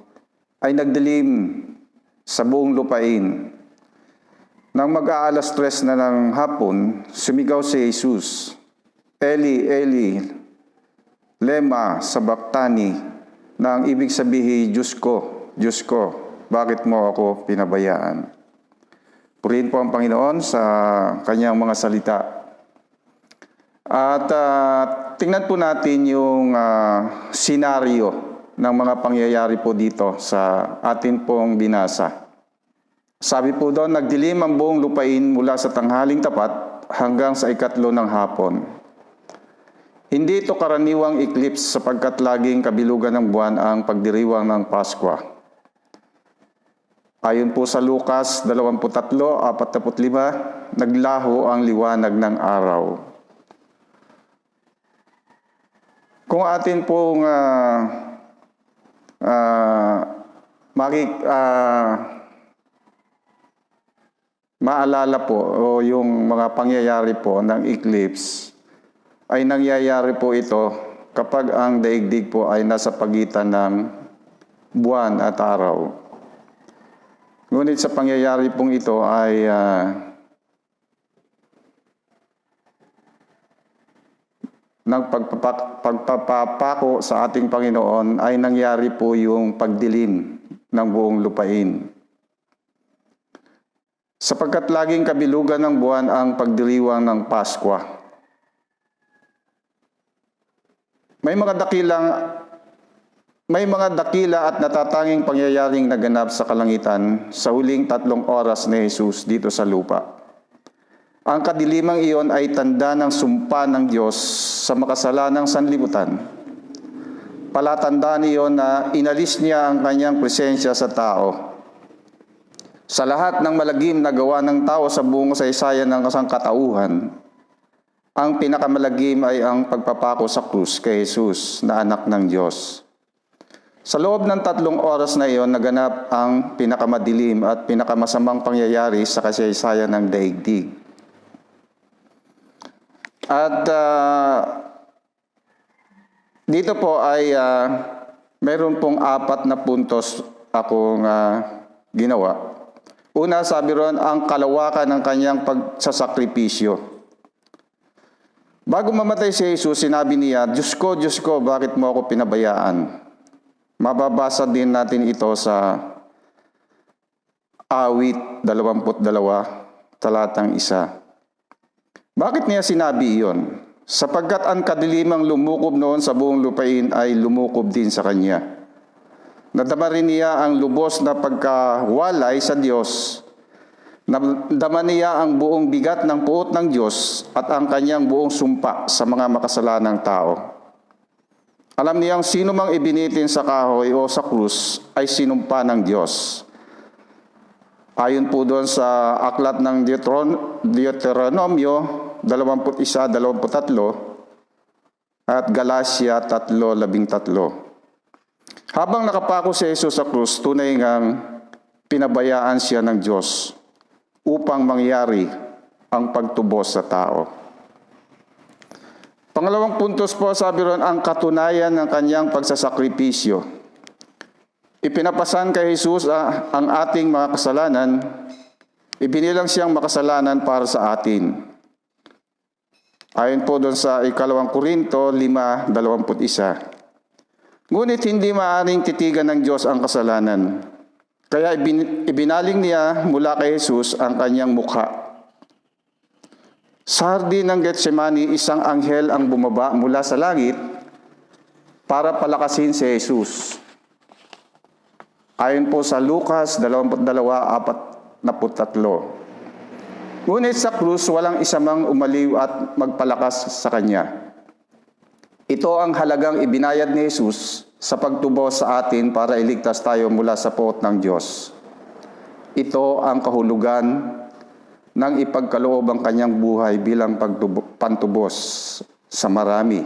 ay nagdilim sa buong lupain. Nang mag-aalas 3 na ng hapon, sumigaw si Jesus, Eli, Eli, lema sabachthani, na ang ibig sabihin, Diyos ko, bakit mo ako pinabayaan? Purihin po ang Panginoon sa kanyang mga salita. At tingnan po natin yung senaryo ng mga pangyayari po dito sa atin pong binasa. Sabi po doon, nagdilim ang buong lupain mula sa tanghaling tapat hanggang sa ikatlo ng hapon. Hindi ito karaniwang eclipse sapagkat laging kabilugan ng buwan ang pagdiriwang ng Paskwa. Ayon po sa Lucas 23:45, naglaho ang liwanag ng araw. Kung atin pong maalala po o yung mga pangyayari po ng eclipse, ay nangyayari po ito kapag ang daigdig po ay nasa pagitan ng buwan at araw. Ngunit sa pangyayari pong ito ay ng pagpapako sa ating Panginoon ay nangyari po yung pagdilim ng buong lupain. Sapagkat laging kabilugan ng buwan ang pagdiriwang ng Paskwa. May mga dakila at natatanging pangyayaring naganap sa kalangitan sa huling 3 oras ni Jesus dito sa lupa. Ang kadilimang iyon ay tanda ng sumpa ng Diyos sa makasalanang sanlibutan. Palatandaan iyon na inalis niya ang kanyang presensya sa tao. Sa lahat ng malagim na gawa ng tao sa buong kasaysayan ng kasangkatauhan, ang pinakamalagim ay ang pagpapako sa krus kay Jesus na anak ng Diyos. Sa loob ng 3 oras na iyon, naganap ang pinakamadilim at pinakamasamang pangyayari sa kasaysayan ng daigdig. At dito po ay meron pong 4 na puntos akong ginawa. Una, sabi ron, ang kalawakan ng kanyang pagsasakripisyo. Bago mamatay si Jesus, sinabi niya, Diyos ko, bakit mo ako pinabayaan? Mababasa din natin ito sa Awit 22, talatang 1. Bakit niya sinabi iyon? Sapagkat ang kadilimang lumukob noon sa buong lupain ay lumukob din sa kanya. Nadama rin niya ang lubos na pagkawalay sa Diyos. Nadama niya ang buong bigat ng puot ng Diyos at ang kanyang buong sumpa sa mga makasalanang tao. Alam niyang sino mang ibinitin sa kahoy o sa krus ay sinumpa ng Diyos. Ayon po doon sa aklat ng Deuteronomio 21:23 at Galatia 3:13. Habang nakapako si Jesus sa krus, tunay ngang pinabayaan siya ng Diyos upang mangyari ang pagtubos sa tao. Pangalawang puntos po, sabi ron, ang katunayan ng kanyang pagsasakripisyo. Ipinapasan kay Jesus ang ating mga kasalanan, ibinilang siyang makasalanan para sa atin. Ayon po doon sa 2 Korinto 5:21. Ngunit hindi maaaring titigan ng Diyos ang kasalanan. Kaya ibinaling niya mula kay Jesus ang kanyang mukha. Sa hardin ng Getsemani, isang anghel ang bumaba mula sa langit para palakasin si Jesus. Ayon po sa Lucas 22:43. Ngunit sa krus, walang isa mang umaliw at magpalakas sa kanya. Ito ang halagang ibinayad ni Jesus sa pagtubos sa atin para iligtas tayo mula sa puot ng Diyos. Ito ang kahulugan ng ipagkaloob ang kanyang buhay bilang pantubos sa marami.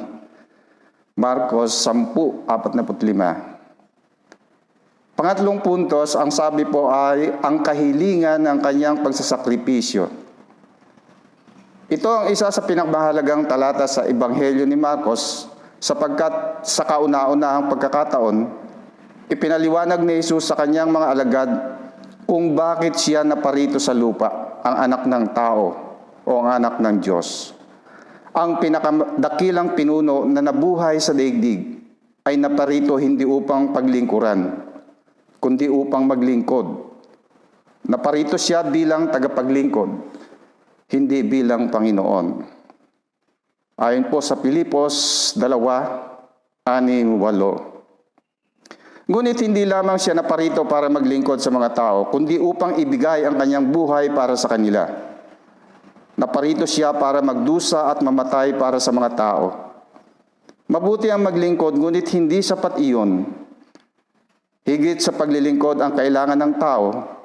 Marcos 10:45. Pangatlong puntos, ang sabi po ay ang kahilingan ng kanyang pagsasakripisyo. Ito ang isa sa pinakmahalagang talata sa Ebanghelyo ni Marcos sapagkat sa kauna-unahang pagkakataon, ipinaliwanag ni Jesus sa kanyang mga alagad kung bakit siya naparito sa lupa, ang anak ng tao o ang anak ng Diyos. Ang pinakadakilang pinuno na nabuhay sa daigdig ay naparito hindi upang paglingkuran, kundi upang maglingkod. Naparito siya bilang tagapaglingkod, hindi bilang Panginoon. Ayon po sa Pilipos 2:6-8. Ngunit hindi lamang siya naparito para maglingkod sa mga tao, kundi upang ibigay ang kanyang buhay para sa kanila. Naparito siya para magdusa at mamatay para sa mga tao. Mabuti ang maglingkod, ngunit hindi sapat iyon. Higit sa paglilingkod ang kailangan ng tao.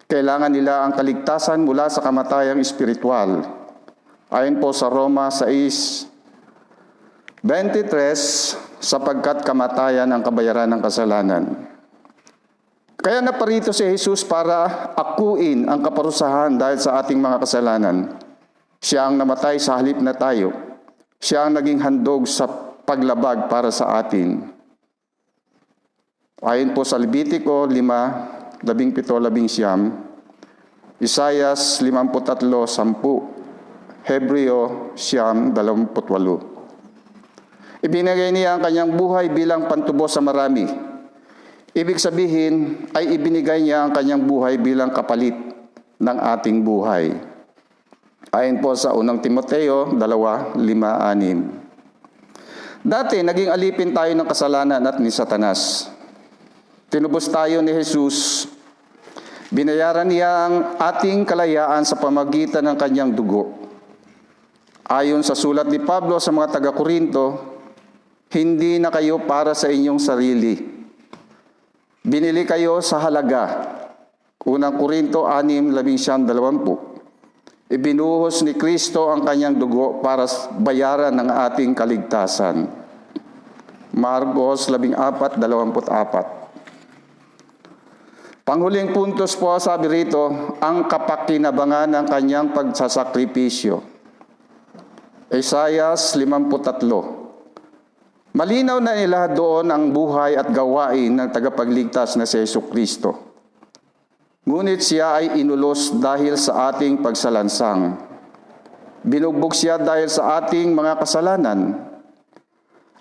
Kailangan nila ang kaligtasan mula sa kamatayang espiritual. Ayon po sa Roma 6:23, sapagkat kamatayan ang kabayaran ng kasalanan. Kaya naparito si Jesus para akuin ang kaparusahan dahil sa ating mga kasalanan. Siya ang namatay sa halip na tayo. Siya ang naging handog sa paglabag para sa atin. Ayon po sa Levitico 5:17, Isaias 53:10, Hebreo 9:28. Ibinigay niya ang kanyang buhay bilang pantubos sa marami. Ibig sabihin ay ibinigay niya ang kanyang buhay bilang kapalit ng ating buhay. Ayon po sa 1 Timoteo 2:5-6. Dati, naging alipin tayo ng kasalanan at ni Satanas. Tinubos tayo ni Jesus. Binayaran niya ang ating kalayaan sa pamagitan ng kanyang dugo. Ayon sa sulat ni Pablo sa mga taga-Korinto, hindi na kayo para sa inyong sarili. Binili kayo sa halaga. Unang Korinto 6:19-20. Ibinuhos ni Kristo ang kanyang dugo para bayaran ng ating kaligtasan. Marcos 14:24. Panghuling puntos po, sabi rito, ang kapakinabangan ng kanyang pagsasakripisyo. Isaiah 53. Malinaw na nila doon ang buhay at gawain ng tagapagligtas na si Jesucristo. Ngunit siya ay inulos dahil sa ating pagsalansang. Binugbog siya dahil sa ating mga kasalanan.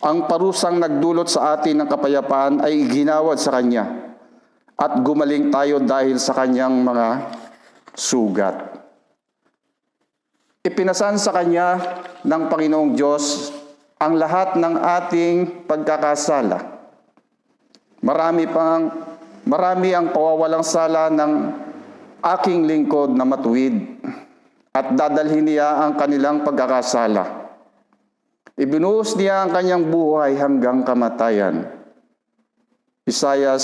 Ang parusang nagdulot sa atin ng kapayapaan ay iginawad sa Kanya at gumaling tayo dahil sa Kanyang mga sugat. Ipinasan sa Kanya ng Panginoong Diyos ang lahat ng ating pagkakasala. Marami ang pawawalang sala ng aking lingkod na matuwid at dadalhin niya ang kanilang pagkakasala. Ibinuhos niya ang kanyang buhay hanggang kamatayan. Isaiah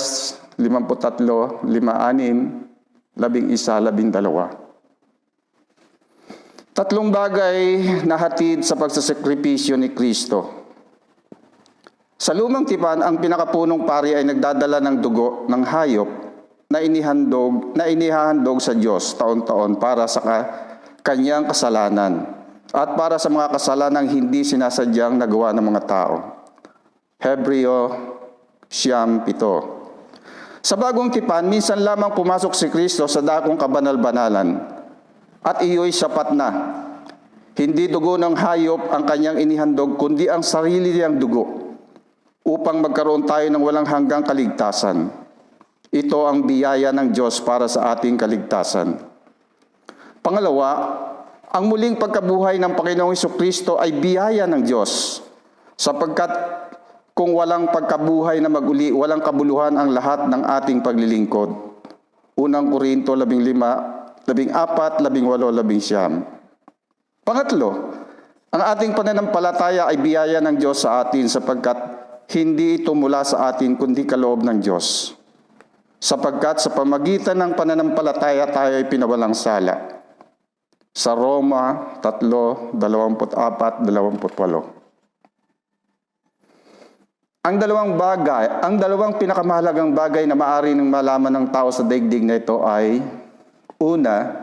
53:5-6-11-12. Tatlong bagay na hatid sa pagsasakripisyo ni Kristo. Sa lumang tipan, ang pinakapunong pari ay nagdadala ng dugo ng hayop na inihahandog sa Diyos taon-taon para sa kanyang kasalanan at para sa mga kasalanang hindi sinasadyang nagawa ng mga tao. Hebreo 9:7. Sa bagong tipan, minsan lamang pumasok si Kristo sa dakong kabanal-banalan at iyo'y sapat na. Hindi dugo ng hayop ang kanyang inihandog, kundi ang sarili niyang dugo upang magkaroon tayo ng walang hanggang kaligtasan. Ito ang biyaya ng Diyos para sa ating kaligtasan. Pangalawa, ang muling pagkabuhay ng Panginoong Jesucristo ay biyaya ng Diyos, sapagkat kung walang pagkabuhay na maguli, walang kabuluhan ang lahat ng ating paglilingkod. Unang Korinto 15:14-18. Pangatlo, ang ating pananampalataya ay biyaya ng Diyos sa atin sapagkat hindi ito mula sa atin kundi kaloob ng Diyos. Sapagkat sa pamagitan ng pananampalataya tayo ay pinawalang sala. Sa Roma 3:24-28. Ang dalawang pinakamahalagang bagay na maaari ng malaman ng tao sa daigdig na ito ay, una,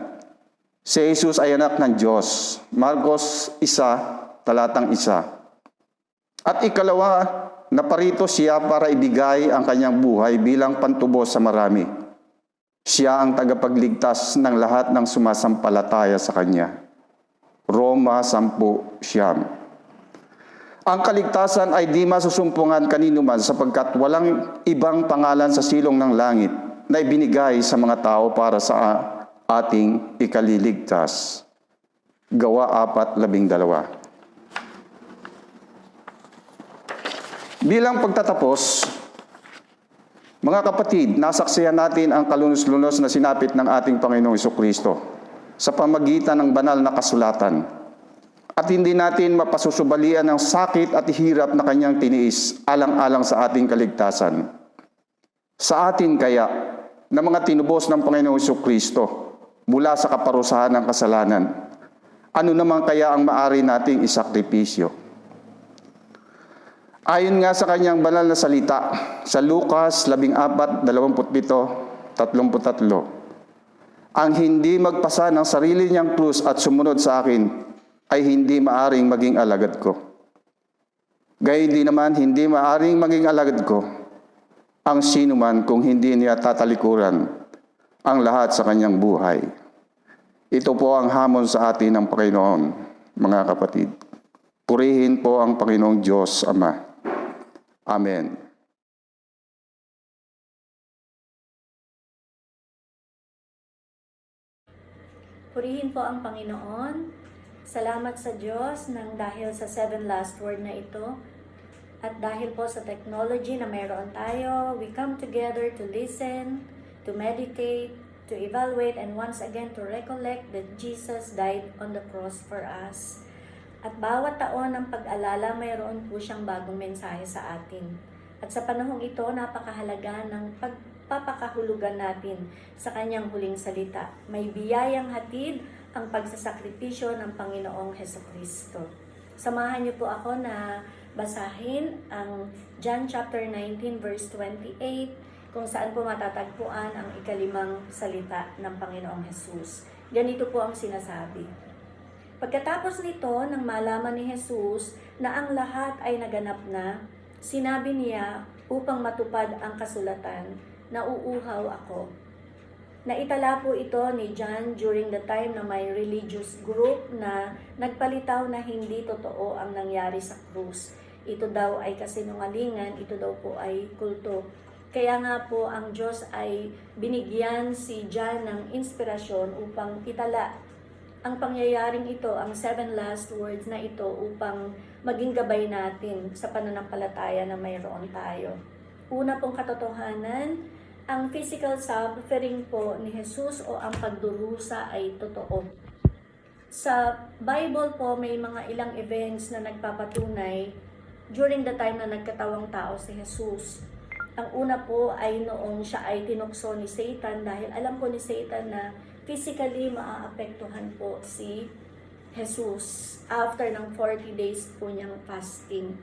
si Jesus ay anak ng Diyos. Marcos 1:1. At ikalawa, naparito siya para ibigay ang kanyang buhay bilang pantubos sa marami. Siya ang tagapagligtas ng lahat ng sumasampalataya sa Kanya. Roma 10:9. Ang kaligtasan ay di masusumpungan kanino man sapagkat walang ibang pangalan sa silong ng langit na ibinigay sa mga tao para sa ating ikaliligtas. Gawa 4:12. Bilang pagtatapos, Mga kapatid, nasaksihan natin ang kalunos-lunos na sinapit ng ating Panginoong Jesucristo sa pamagitan ng banal na kasulatan. At hindi natin mapasusubalian ang sakit at hirap na kanyang tiniis alang-alang sa ating kaligtasan. Sa atin kaya, na mga tinubos ng Panginoong Jesucristo mula sa kaparusahan ng kasalanan, ano naman kaya ang maaari nating isakripisyo? Ayon nga sa kanyang banal na salita, sa Lucas 14:27-33, ang hindi magpasa ng sarili niyang krus at sumunod sa akin ay hindi maaring maging alagad ko. Gayon din naman, hindi maaring maging alagad ko ang sinuman kung hindi niya tatalikuran ang lahat sa kanyang buhay. Ito po ang hamon sa atin ng Panginoon, mga kapatid. Purihin po ang Panginoong Diyos Ama. Amen. Purihin po ang Panginoon. Salamat sa Diyos nang dahil sa 7 last word na ito. At dahil po sa technology na mayroon tayo, we come together to listen, to meditate, to evaluate, and once again to recollect that Jesus died on the cross for us. At bawat taon ng pag-alala, mayroon po siyang bagong mensahe sa atin. At sa panahong ito, napakahalaga ng pagpapakahulugan natin sa kanyang huling salita. May biyayang hatid ang pagsasakripisyo ng Panginoong Hesukristo. Samahan niyo po ako na basahin ang John chapter 19 verse 28 kung saan po matatagpuan ang ikalimang salita ng Panginoong Hesus. Ganito po ang sinasabi. Pagkatapos nito, nang malaman ni Jesus na ang lahat ay naganap na, sinabi niya upang matupad ang kasulatan, nauuhaw ako. Naitala po ito ni John during the time na may religious group na nagpalitaw na hindi totoo ang nangyari sa krus. Ito daw ay kasinungalingan, ito daw po ay kulto. Kaya nga po ang Diyos ay binigyan si John ng inspirasyon upang itala ang pangyayaring ito, ang 7 last words na ito upang maging gabay natin sa pananampalataya na mayroon tayo. Una pong katotohanan, ang physical suffering po ni Jesus o ang pagdurusa ay totoo. Sa Bible po may mga ilang events na nagpapatunay during the time na nagkatawang tao si Jesus. Ang una po ay noong siya ay tinukso ni Satan dahil alam po ni Satan na physically maaapektuhan po si Jesus after ng 40 days po niyang fasting.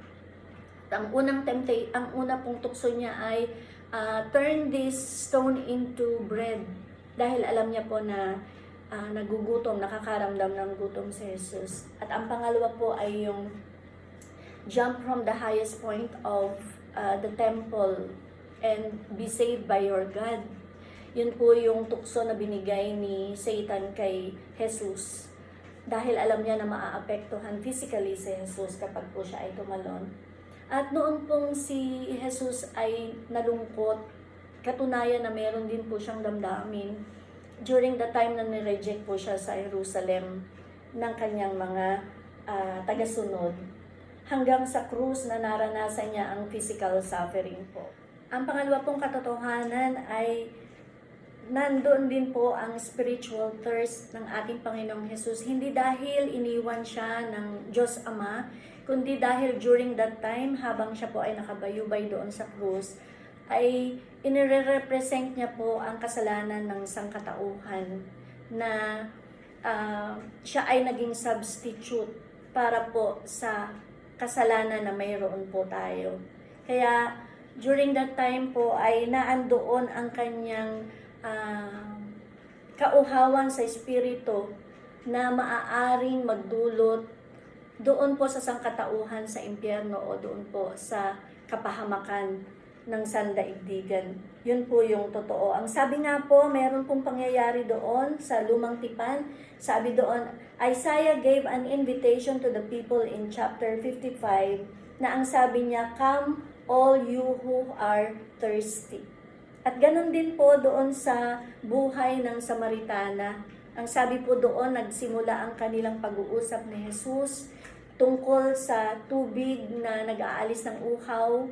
Ang una pong tukso niya ay turn this stone into bread dahil alam niya po na nagugutom, nakakaramdam ng gutom si Jesus. At ang pangalawa po ay yung jump from the highest point of the temple and be saved by your God. Yun po yung tukso na binigay ni Satan kay Jesus. Dahil alam niya na maaapektuhan physically si Jesus kapag po siya ay tumalon. At noon pong si Jesus ay nalungkot, katunayan na meron din po siyang damdamin during the time na nireject po siya sa Jerusalem ng kanyang mga tagasunod. Hanggang sa krus na naranasan niya ang physical suffering po. Ang pangalawa pong katotohanan ay nandoon din po ang spiritual thirst ng ating Panginoong Jesus. Hindi dahil iniwan siya ng Diyos Ama, kundi dahil during that time, habang siya po ay nakabayubay doon sa krus, ay inire-represent niya po ang kasalanan ng sangkatauhan na siya ay naging substitute para po sa kasalanan na mayroon po tayo. Kaya during that time po ay naandoon ang kanyang kauhawan sa espiritu na maaaring magdulot doon po sa sangkatauhan sa impyerno o doon po sa kapahamakan ng sandaigdigan. Yun po yung totoo. Ang sabi nga po, meron pong pangyayari doon sa Lumang Tipan. Sabi doon, Isaiah gave an invitation to the people in chapter 55 na ang sabi niya, "Come all you who are thirsty." At ganun din po doon sa buhay ng Samaritana. Ang sabi po doon, nagsimula ang kanilang pag-uusap ni Jesus tungkol sa tubig na nag-aalis ng uhaw.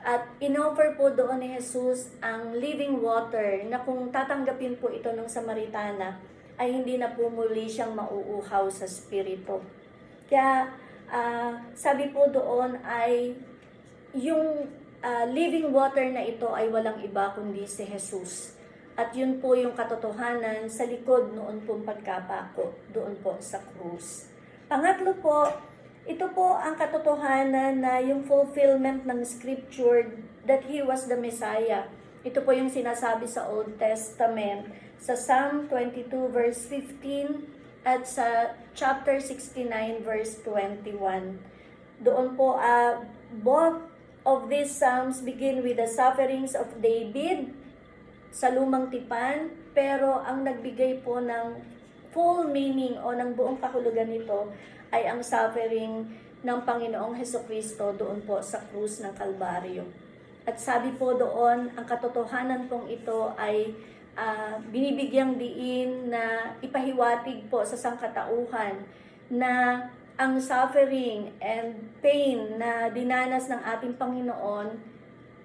At inoffer po doon ni Jesus ang living water na kung tatanggapin po ito ng Samaritana ay hindi na po muli siyang mauuhaw sa spirito. Kaya sabi po doon ay yung living water na ito ay walang iba kundi si Jesus. At yun po yung katotohanan sa likod noon pong pagkapako doon po sa krus. Pangatlo po, ito po ang katotohanan na yung fulfillment ng scripture that He was the Messiah. Ito po yung sinasabi sa Old Testament sa Psalm 22 verse 15 at sa chapter 69 verse 21. Doon po, both of these psalms begin with the sufferings of David sa lumang tipan, pero ang nagbigay po ng full meaning o ng buong kahulugan nito ay ang suffering ng Panginoong Hesukristo doon po sa krus ng Kalbaryo. At sabi po doon, ang katotohanan pong ito ay binibigyang diin na ipahiwatig po sa sangkatauhan na ang suffering and pain na dinanas ng ating Panginoon,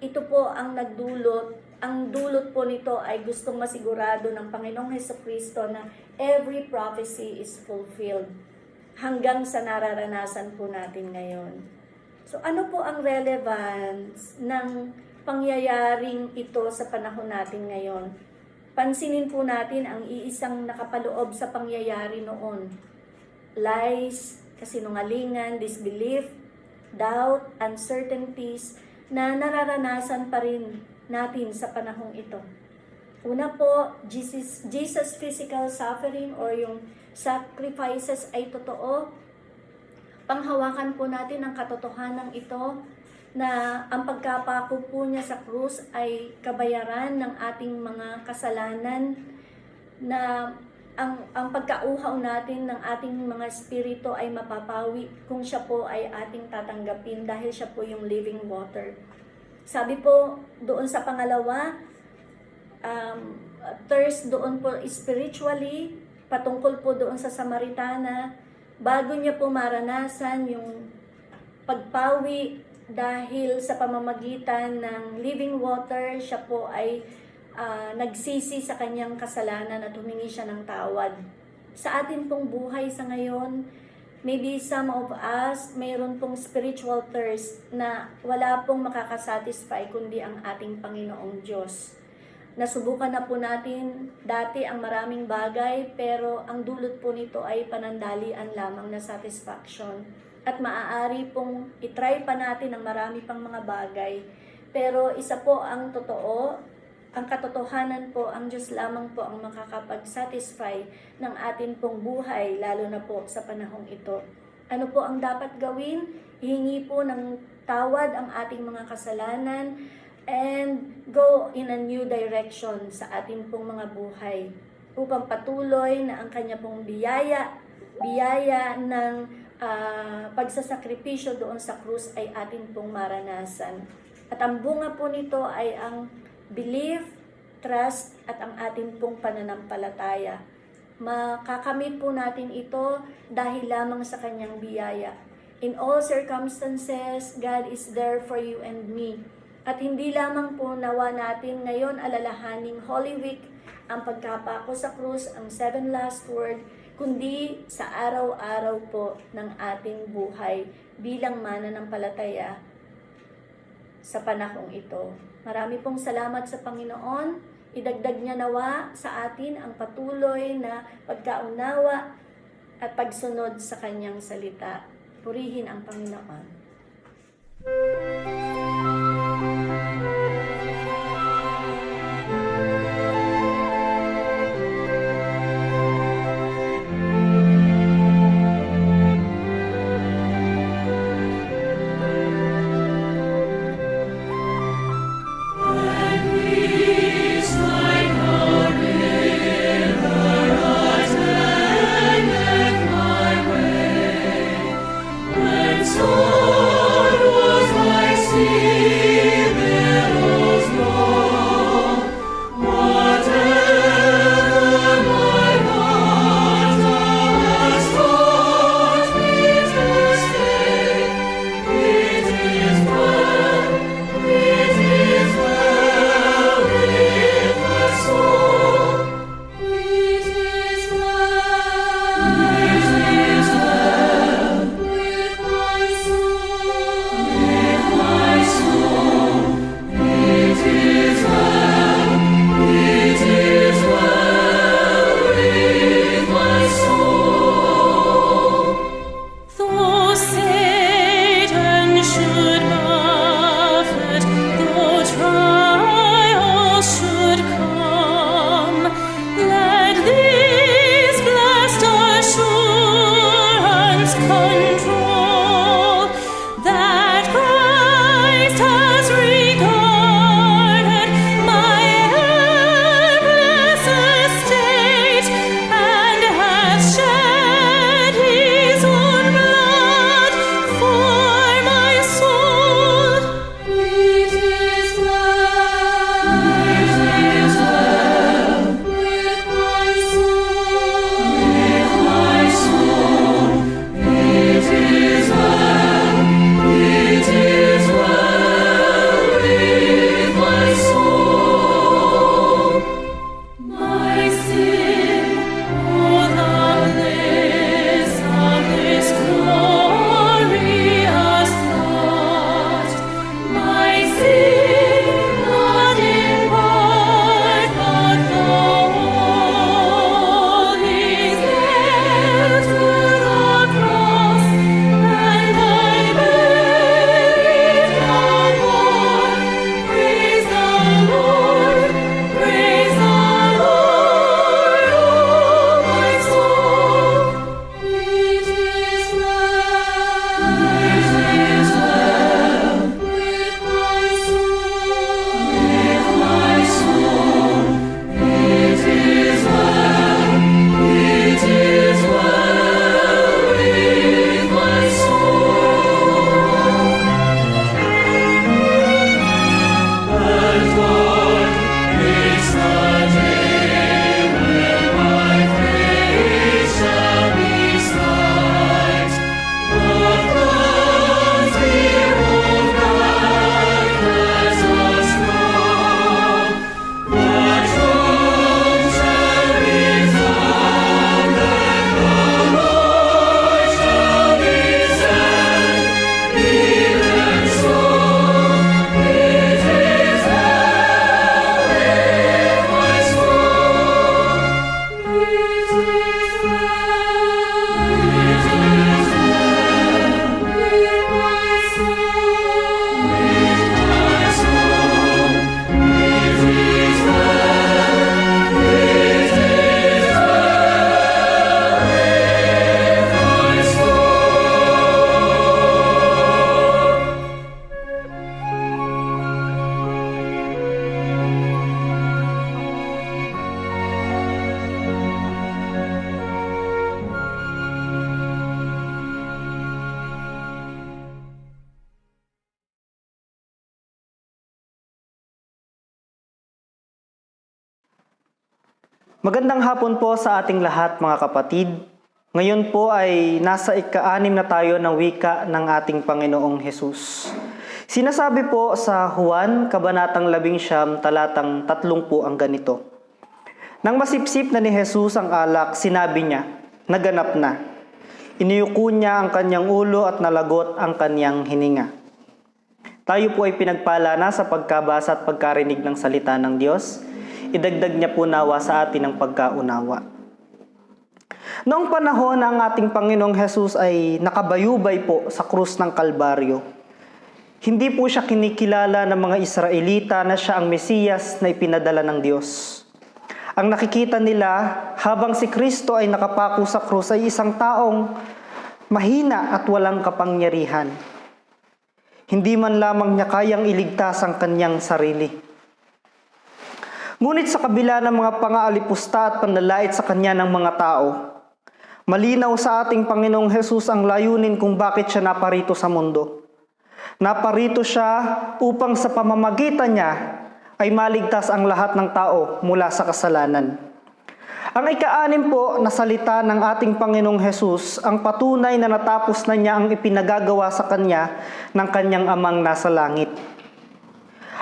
ito po ang nagdulot. Ang dulot po nito ay gustong masigurado ng Panginoong Hesukristo na every prophecy is fulfilled hanggang sa nararanasan po natin ngayon. So ano po ang relevance ng pangyayaring ito sa panahon natin ngayon? Pansinin po natin ang iisang nakapaloob sa pangyayari noon. Lies, kasinungalingan, disbelief, doubt, uncertainties na nararanasan pa rin natin sa panahong ito. Una po, Jesus physical suffering or yung sacrifices ay totoo. Panghawakan po natin ang katotohanan ito na ang pagkapako po niya sa krus ay kabayaran ng ating mga kasalanan, na ang pagkauhaw natin ng ating mga spirito ay mapapawi kung siya po ay ating tatanggapin dahil siya po yung living water. Sabi po doon sa pangalawa, thirst doon po spiritually, patungkol po doon sa Samaritana, bago niya po maranasan yung pagpawi dahil sa pamamagitan ng living water, siya po ay nagsisi sa kanyang kasalanan at humingi siya ng tawad. Sa atin pong buhay sa ngayon, maybe some of us, mayroon pong spiritual thirst na wala pong makakasatisfy kundi ang ating Panginoong Diyos. Nasubukan na po natin dati ang maraming bagay, pero ang dulot po nito ay panandalian lamang na satisfaction. At maaari pong itry pa natin ang marami pang mga bagay. Pero isa po ang totoo, ang katotohanan po, ang Diyos lamang po ang makakapag-satisfy ng atin pong buhay, lalo na po sa panahong ito. Ano po ang dapat gawin? Hihingi po ng tawad ang ating mga kasalanan and go in a new direction sa ating pong mga buhay upang patuloy na ang kanya pong biyaya ng pagsasakripisyo doon sa krus ay atin pong maranasan. At ang bunga po nito ay ang belief, trust, at ang ating pong pananampalataya. Makakamit po natin ito dahil lamang sa kanyang biyaya. In all circumstances, God is there for you and me. At hindi lamang po nawa natin ngayon alalahaning Holy Week, ang pagkapako sa krus, ang 7 last word, kundi sa araw-araw po ng ating buhay bilang mananampalataya sa panahong ito. Marami pong salamat sa Panginoon. Idagdag niya nawa sa atin ang patuloy na pagkaunawa at pagsunod sa kanyang salita. Purihin ang Panginoon. Sword was my sin. Magandang hapon po sa ating lahat mga kapatid. Ngayon po ay nasa ika-6 na tayo ng wika ng ating Panginoong Hesus. Sinasabi po sa Juan, Kabanatang 11, talatang 30 ang ganito. Nang masipsip na ni Hesus ang alak, sinabi niya, naganap na. Iniyuko niya ang kanyang ulo at nalagot ang kanyang hininga. Tayo po ay pinagpala na sa pagkabasa at pagkarinig ng salita ng Diyos. Idagdag niya po nawa sa atin ang pagkaunawa. Noong panahon na ang ating Panginoong Hesus ay nakabayubay po sa krus ng Kalbaryo, hindi po siya kinikilala ng mga Israelita na siya ang Mesiyas na ipinadala ng Diyos. Ang nakikita nila habang si Kristo ay nakapako sa krus ay isang taong mahina at walang kapangyarihan. Hindi man lamang niya kayang iligtas ang kanyang sarili. Ngunit sa kabila ng mga pangaalipusta at panlalait sa kanya ng mga tao, malinaw sa ating Panginoong Hesus ang layunin kung bakit siya naparito sa mundo. Naparito siya upang sa pamamagitan niya ay maligtas ang lahat ng tao mula sa kasalanan. Ang ika-6 po na salita ng ating Panginoong Hesus ang patunay na natapos na niya ang ipinagagawa sa kanya ng kanyang amang nasa langit.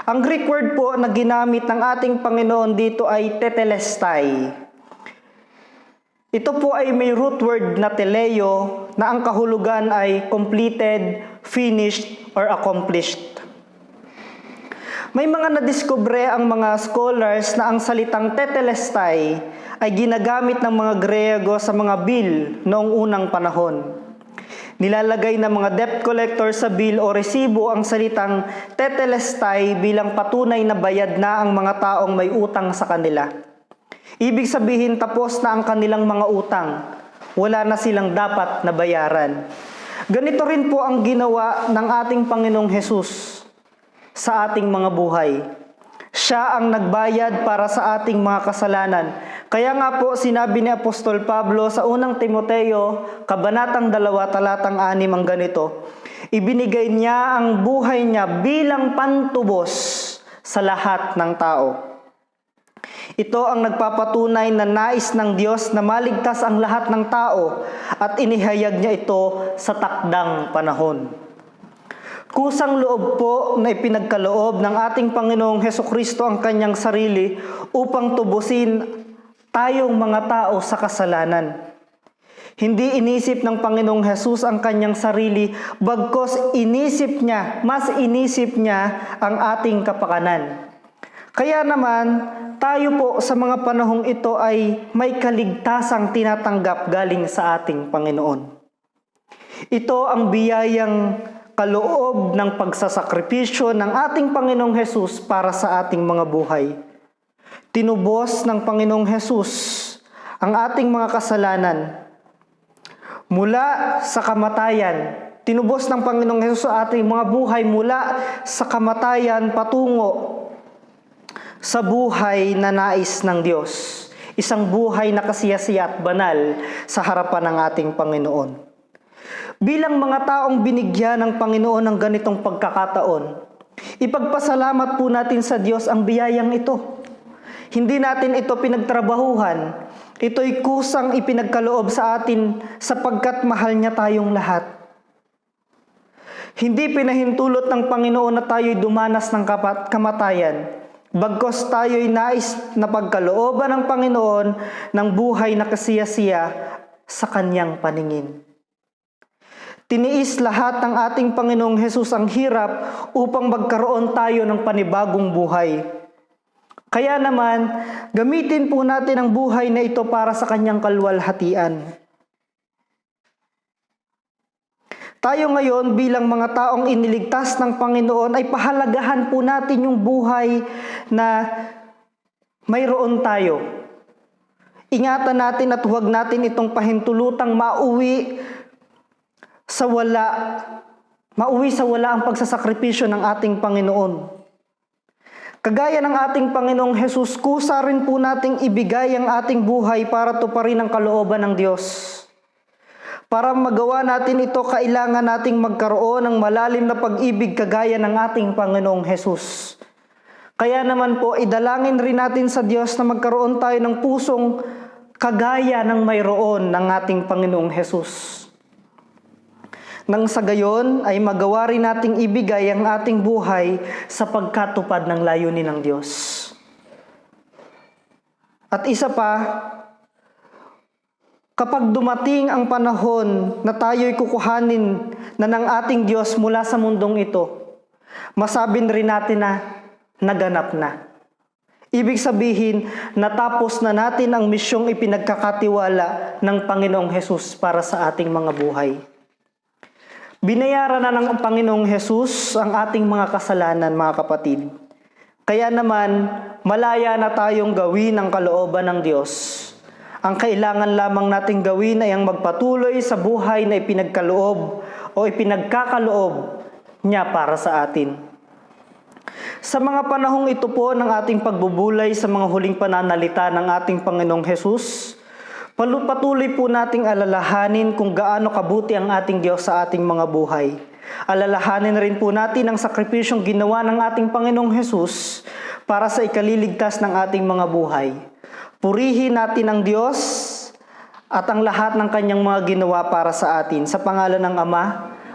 Ang Greek word po na ginamit ng ating Panginoon dito ay tetelestai. Ito po ay may root word na teleo na ang kahulugan ay completed, finished, or accomplished. May mga nadiskubre ang mga scholars na ang salitang tetelestai ay ginagamit ng mga Griego sa mga bill noong unang panahon. Nilalagay ng mga debt collector sa bill o resibo ang salitang tetelestai bilang patunay na bayad na ang mga taong may utang sa kanila. Ibig sabihin tapos na ang kanilang mga utang. Wala na silang dapat na bayaran. Ganito rin po ang ginawa ng ating Panginoong Hesus sa ating mga buhay. Siya ang nagbayad para sa ating mga kasalanan. Kaya nga po sinabi ni Apostol Pablo sa unang Timoteo, Kabanatang 2, talatang 6 ang ganito, ibinigay niya ang buhay niya bilang pantubos sa lahat ng tao. Ito ang nagpapatunay na nais ng Diyos na maligtas ang lahat ng tao at inihayag niya ito sa takdang panahon. Kusang loob po na ipinagkaloob ng ating Panginoong Hesukristo ang kanyang sarili upang tubusin tayong mga tao sa kasalanan. Hindi inisip ng Panginoong Hesus ang kanyang sarili, bagkos mas inisip niya ang ating kapakanan. Kaya naman, tayo po sa mga panahong ito ay may kaligtasang tinatanggap galing sa ating Panginoon. Ito ang biyayang kaloob ng pagsasakripisyo ng ating Panginoong Hesus para sa ating mga buhay. Tinubos ng Panginoong Hesus ang ating mga kasalanan mula sa kamatayan. Tinubos ng Panginoong Hesus sa ating mga buhay mula sa kamatayan patungo sa buhay na nais ng Diyos. Isang buhay na kasiyasiya at banal sa harapan ng ating Panginoon. Bilang mga taong binigyan ng Panginoon ng ganitong pagkakataon, ipagpasalamat po natin sa Diyos ang biyayang ito. Hindi natin ito pinagtrabahuhan. Ito'y kusang ipinagkaloob sa atin sapagkat mahal niya tayong lahat. Hindi pinahintulot ng Panginoon na tayo'y dumanas ng kamatayan. Bagkos tayo'y nais na pagkalooban ng Panginoon ng buhay na kasiyasiya sa kanyang paningin. Tiniis lahat ng ating Panginoong Hesus ang hirap upang magkaroon tayo ng panibagong buhay. Kaya naman, gamitin po natin ang buhay na ito para sa kanyang kaluwalhatian. Tayo ngayon bilang mga taong iniligtas ng Panginoon ay pahalagahan po natin yung buhay na mayroon tayo. Ingatan natin at huwag natin itong pahintulutang mauwi sa wala ang pagsasakripisyo ng ating Panginoon. Kagaya ng ating Panginoong Hesus, kusa rin po nating ibigay ang ating buhay para tuparin ang kalooban ng Diyos. Para magawa natin ito, kailangan nating magkaroon ng malalim na pag-ibig kagaya ng ating Panginoong Hesus. Kaya naman po, idalangin rin natin sa Diyos na magkaroon tayo ng pusong kagaya ng mayroon ng ating Panginoong Hesus. Nang sa gayon ay magawa rin nating ibigay ang ating buhay sa pagkatupad ng layunin ng Diyos. At isa pa, kapag dumating ang panahon na tayo'y kukuhanin na ng ating Diyos mula sa mundong ito, masabing rin natin na naganap na. Ibig sabihin, natapos na natin ang misyong ipinagkakatiwala ng Panginoong Hesus para sa ating mga buhay. Binayaran na ng Panginoong Hesus ang ating mga kasalanan, mga kapatid. Kaya naman, malaya na tayong gawin ang kalooban ng Diyos. Ang kailangan lamang nating gawin ay ang magpatuloy sa buhay na ipinagkaloob o ipinagkakaloob niya para sa atin. Sa mga panahong ito po ng ating pagbubulay sa mga huling pananalita ng ating Panginoong Hesus, patuloy po nating alalahanin kung gaano kabuti ang ating Diyos sa ating mga buhay. Alalahanin rin po natin ang sakripisyong ginawa ng ating Panginoong Hesus para sa ikaliligtas ng ating mga buhay. Purihin natin ang Diyos at ang lahat ng kanyang mga ginawa para sa atin sa pangalan ng Ama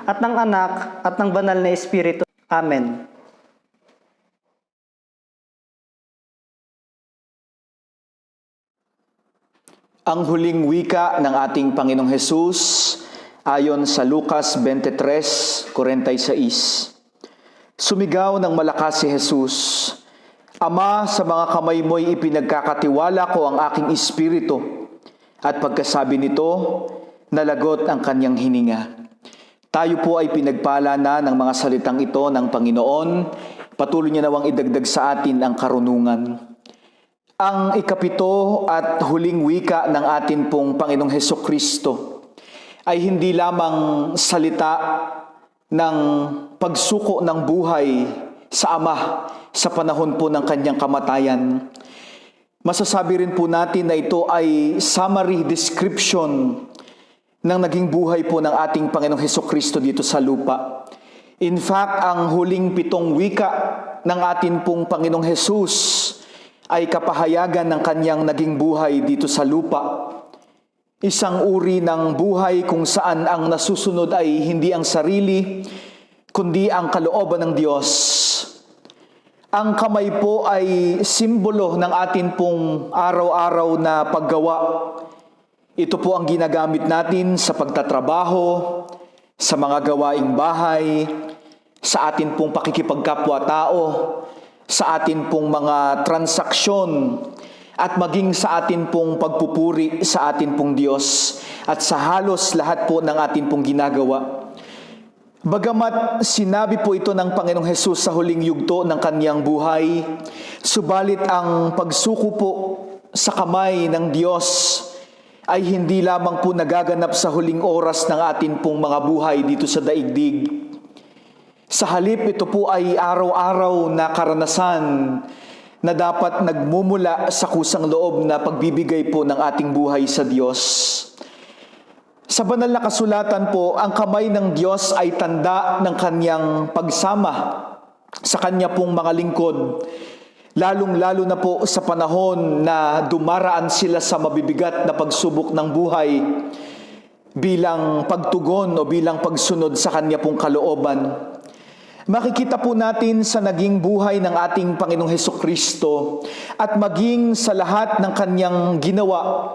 at ng Anak at ng Banal na Espiritu. Amen. Ang huling wika ng ating Panginoong Hesus ayon sa Lucas 23:46. Sumigaw ng malakas si Jesus, Ama, sa mga kamay mo'y ipinagkakatiwala ko ang aking espiritu. At pagkasabi nito, nalagot ang kanyang hininga. Tayo po ay pinagpala na ng mga salitang ito ng Panginoon. Patuloy niya nawang idagdag sa atin ang karunungan. Ang ikapito at huling wika ng atin pong Panginoong Hesukristo ay hindi lamang salita ng pagsuko ng buhay sa Ama sa panahon po ng kanyang kamatayan. Masasabi rin po natin na ito ay summary description ng naging buhay po ng ating Panginoong Hesukristo dito sa lupa. In fact, ang huling 7 wika ng atin pong Panginoong Hesus ay kapahayagan ng kanyang naging buhay dito sa lupa. Isang uri ng buhay kung saan ang nasusunod ay hindi ang sarili, kundi ang kalooban ng Diyos. Ang kamay po ay simbolo ng atin pong araw-araw na paggawa. Ito po ang ginagamit natin sa pagtatrabaho, sa mga gawaing bahay, sa atin pong pakikipagkapwa-tao, sa atin pong mga transaksyon, at maging sa atin pong pagpupuri sa atin pong Diyos, at sa halos lahat po ng atin pong ginagawa. Bagamat sinabi po ito ng Panginoong Hesus sa huling yugto ng kanyang buhay, subalit ang pagsuko po sa kamay ng Diyos ay hindi lamang po nagaganap sa huling oras ng atin pong mga buhay dito sa daigdig. Sa halip, ito po ay araw-araw na karanasan na dapat nagmumula sa kusang loob na pagbibigay po ng ating buhay sa Diyos. Sa banal na kasulatan po, ang kamay ng Diyos ay tanda ng kanyang pagsama sa kanya pong mga lingkod, lalong-lalo na po sa panahon na dumaraan sila sa mabibigat na pagsubok ng buhay bilang pagtugon o bilang pagsunod sa kanya pong kalooban. Makikita po natin sa naging buhay ng ating Panginoong Hesukristo at maging sa lahat ng kanyang ginawa,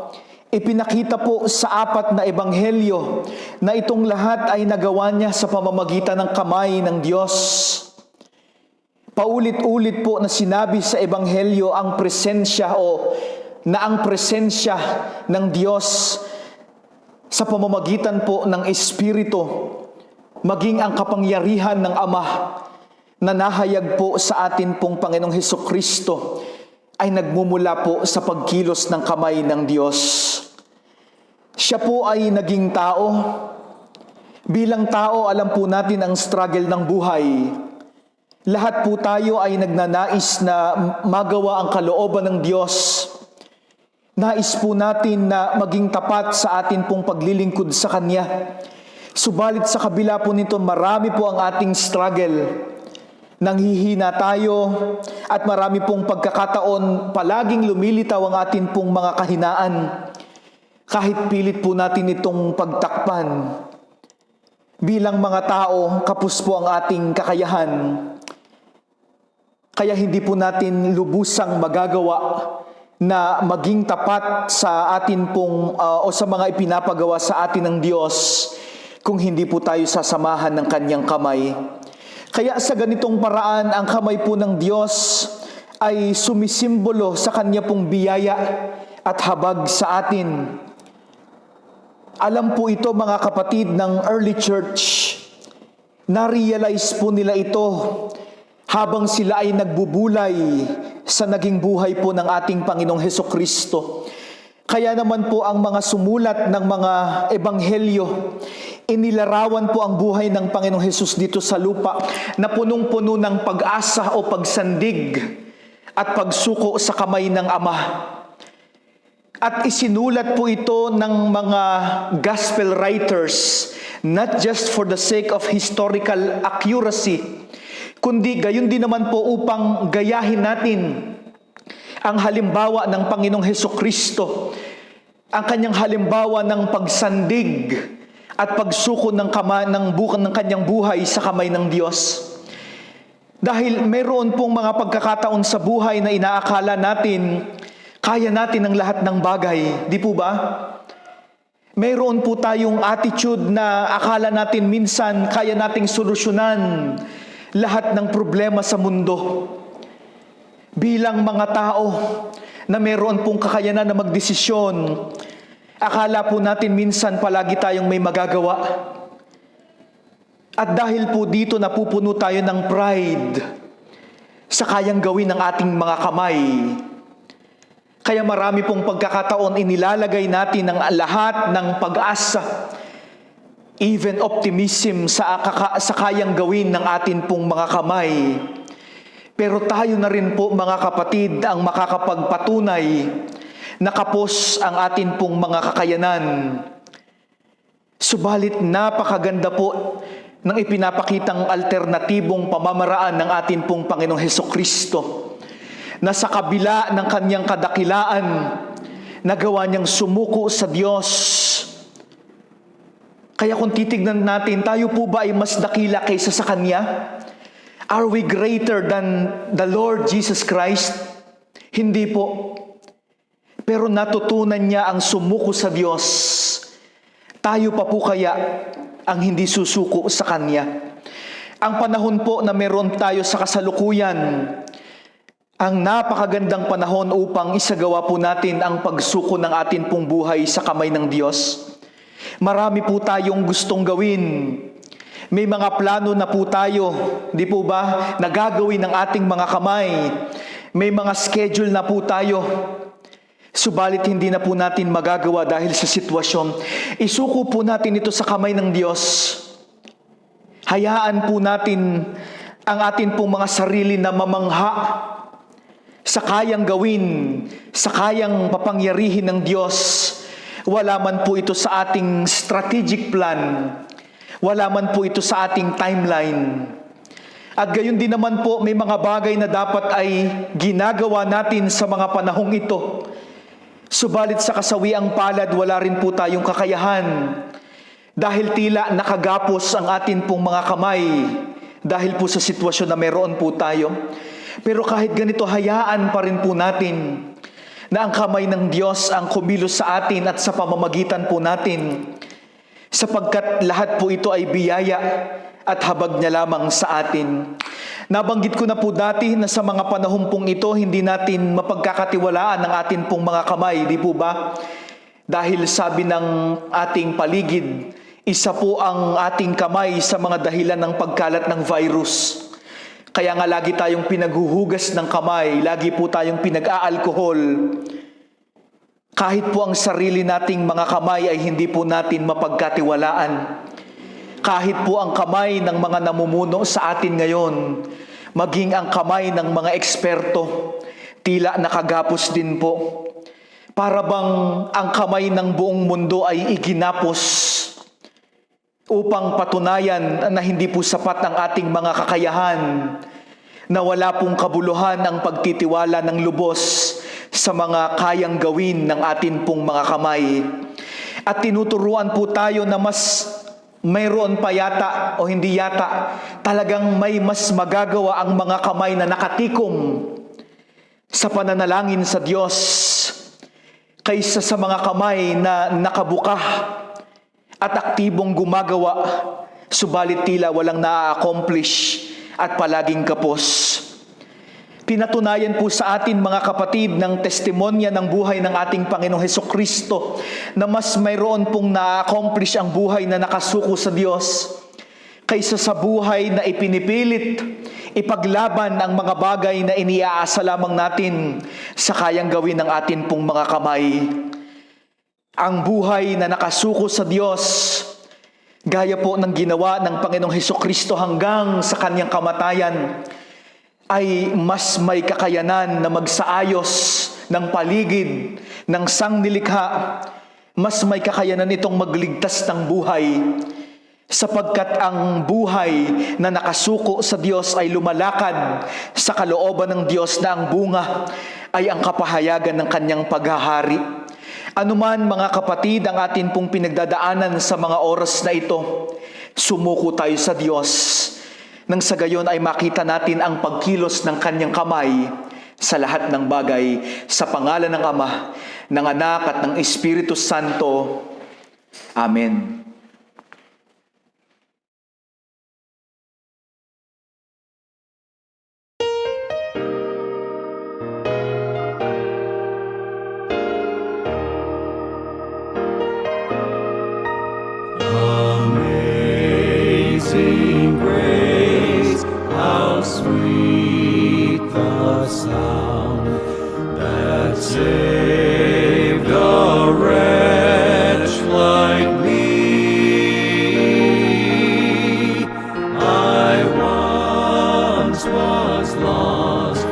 ipinakita po sa 4 na ebanghelyo na itong lahat ay nagawa niya sa pamamagitan ng kamay ng Diyos. Paulit-ulit po na sinabi sa ebanghelyo ang presensya ang presensya ng Diyos sa pamamagitan po ng Espiritu, maging ang kapangyarihan ng Ama na nahayag po sa atin pong Panginoong Hesukristo ay nagmumula po sa pagkilos ng kamay ng Diyos. Siya po ay naging tao. Bilang tao, alam po natin ang struggle ng buhay. Lahat po tayo ay nagnanais na magawa ang kalooban ng Diyos. Nais po natin na maging tapat sa atin pong paglilingkod sa Kanya. Subalit sa kabila po nito, marami po ang ating struggle. nanghihina tayo at marami pong pagkakataon palaging lumilitaw ang atin pong mga kahinaan. Kahit pilit po natin itong pagtakpan, bilang mga tao, kapos po ang ating kakayahan. Kaya hindi po natin lubusang magagawa na maging tapat sa atin pong o sa mga ipinapagawa sa atin ng Diyos kung hindi po tayo sasamahan ng Kanyang kamay. Kaya sa ganitong paraan, ang kamay po ng Diyos ay sumisimbolo sa Kanya pong biyaya at habag sa atin. Alam po ito mga kapatid ng early church. Na-realize po nila ito habang sila ay nagbubulay sa naging buhay po ng ating Panginoong Hesukristo. Kaya naman po ang mga sumulat ng mga ebanghelyo, inilarawan po ang buhay ng Panginoong Hesus dito sa lupa na punong-puno ng pag-asa o pagsandig at pagsuko sa kamay ng Ama. At isinulat po ito ng mga gospel writers, not just for the sake of historical accuracy, kundi gayon din naman po upang gayahin natin ang halimbawa ng Panginoong Hesukristo, ang kanyang halimbawa ng pagsandig at pagsuko ng kanyang buhay sa kamay ng Diyos. Dahil mayroon pong mga pagkakataon sa buhay na inaakala natin, kaya natin ang lahat ng bagay, di po ba? Mayroon po tayong attitude na akala natin minsan kaya nating solusyonan lahat ng problema sa mundo. Bilang mga tao na mayroon pong kakayanan na magdesisyon, akala po natin minsan palagi tayong may magagawa. At dahil po dito napupuno tayo ng pride sa kayang gawin ng ating mga kamay. Kaya marami pong pagkakataon inilalagay natin ang lahat ng pag-asa, even optimism sa kayang gawin ng atin pong mga kamay. Pero tayo na rin po mga kapatid ang makakapagpatunay na kapos ang atin pong mga kakayanan. Subalit napakaganda po ng ipinapakitang alternatibong pamamaraan ng atin pong Panginoong Hesukristo na sa kabila ng kanyang kadakilaan, nagawa niyang sumuko sa Diyos. Kaya kung titignan natin, tayo po ba ay mas dakila kaysa sa Kanya? Are we greater than the Lord Jesus Christ? Hindi po. Pero natutunan niya ang sumuko sa Diyos. Tayo pa po kaya ang hindi susuko sa Kanya? Ang panahon po na meron tayo sa kasalukuyan, ang napakagandang panahon upang isagawa po natin ang pagsuko ng atin pong buhay sa kamay ng Diyos. Marami po tayong gustong gawin. May mga plano na po tayo, di po ba, na gagawin ng ating mga kamay. May mga schedule na po tayo. Subalit hindi na po natin magagawa dahil sa sitwasyon. Isuko po natin ito sa kamay ng Diyos. Hayaan po natin ang atin pong mga sarili na mamangha sa kayang gawin, sa kayang papangyarihin ng Diyos. Wala man po ito sa ating strategic plan. Wala man po ito sa ating timeline. At gayon din naman po, may mga bagay na dapat ay ginagawa natin sa mga panahong ito. Subalit sa kasawiang palad, wala rin po tayong kakayahan. Dahil tila nakagapos ang atin pong mga kamay. Dahil po sa sitwasyon na meron po tayo. Pero kahit ganito, hayaan pa rin po natin na ang kamay ng Diyos ang kumilos sa atin at sa pamamagitan po natin, sapagkat lahat po ito ay biyaya at habag niya lamang sa atin. Nabanggit ko na po dati na sa mga panahon pong ito, hindi natin mapagkakatiwalaan ang atin pong mga kamay, di po ba? Dahil sabi ng ating paligid, isa po ang ating kamay sa mga dahilan ng pagkalat ng virus. Kaya nga lagi tayong pinaghuhugas ng kamay, lagi po tayong pinag-aalkohol. Kahit po ang sarili nating mga kamay ay hindi po natin mapagkatiwalaan. Kahit po ang kamay ng mga namumuno sa atin ngayon, maging ang kamay ng mga eksperto, tila nakagapos din po. Para bang ang kamay ng buong mundo ay iginapos upang patunayan na hindi po sapat ang ating mga kakayahan na wala pong kabuluhan ang pagtitiwala ng lubos sa mga kayang gawin ng atin pong mga kamay. At tinuturuan po tayo na mas mayroon pa yata o hindi yata, talagang may mas magagawa ang mga kamay na nakatikom sa pananalangin sa Diyos kaysa sa mga kamay na nakabuka at aktibong gumagawa, subalit tila walang na-accomplish at palaging kapos. Pinatunayan po sa atin mga kapatid ng testimonya ng buhay ng ating Panginoong Hesukristo na mas mayroon pong na-accomplish ang buhay na nakasuko sa Diyos kaysa sa buhay na ipinipilit, ipaglaban ang mga bagay na iniaasa lamang natin sa kayang gawin ng atin pong mga kamay. Ang buhay na nakasuko sa Diyos, gaya po ng ginawa ng Panginoong Hesukristo hanggang sa kanyang kamatayan, ay mas may kakayanan na magsaayos ng paligid ng sangnilikha, mas may kakayanan itong magligtas ng buhay, sapagkat ang buhay na nakasuko sa Diyos ay lumalakad sa kalooban ng Diyos na ang bunga ay ang kapahayagan ng kanyang paghahari. Anuman mga kapatid ang atin pong pinagdadaanan sa mga oras na ito, sumuko tayo sa Diyos. Nang sa gayon ay makita natin ang pagkilos ng kanyang kamay sa lahat ng bagay, sa pangalan ng Ama, ng Anak at ng Espiritu Santo. Amen. Amazing grace, how sweet the sound that saved a wretch like me. I once was lost,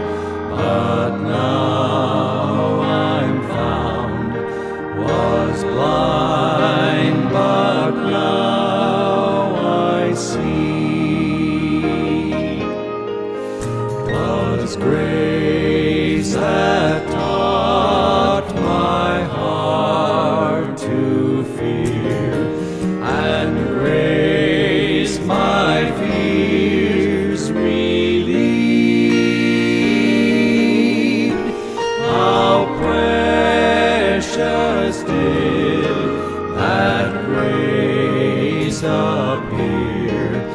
but now I'm found, was blind, but now I see. 'Twas grace that taught my heart to fear, and grace my fears relieved. How precious did that grace appear,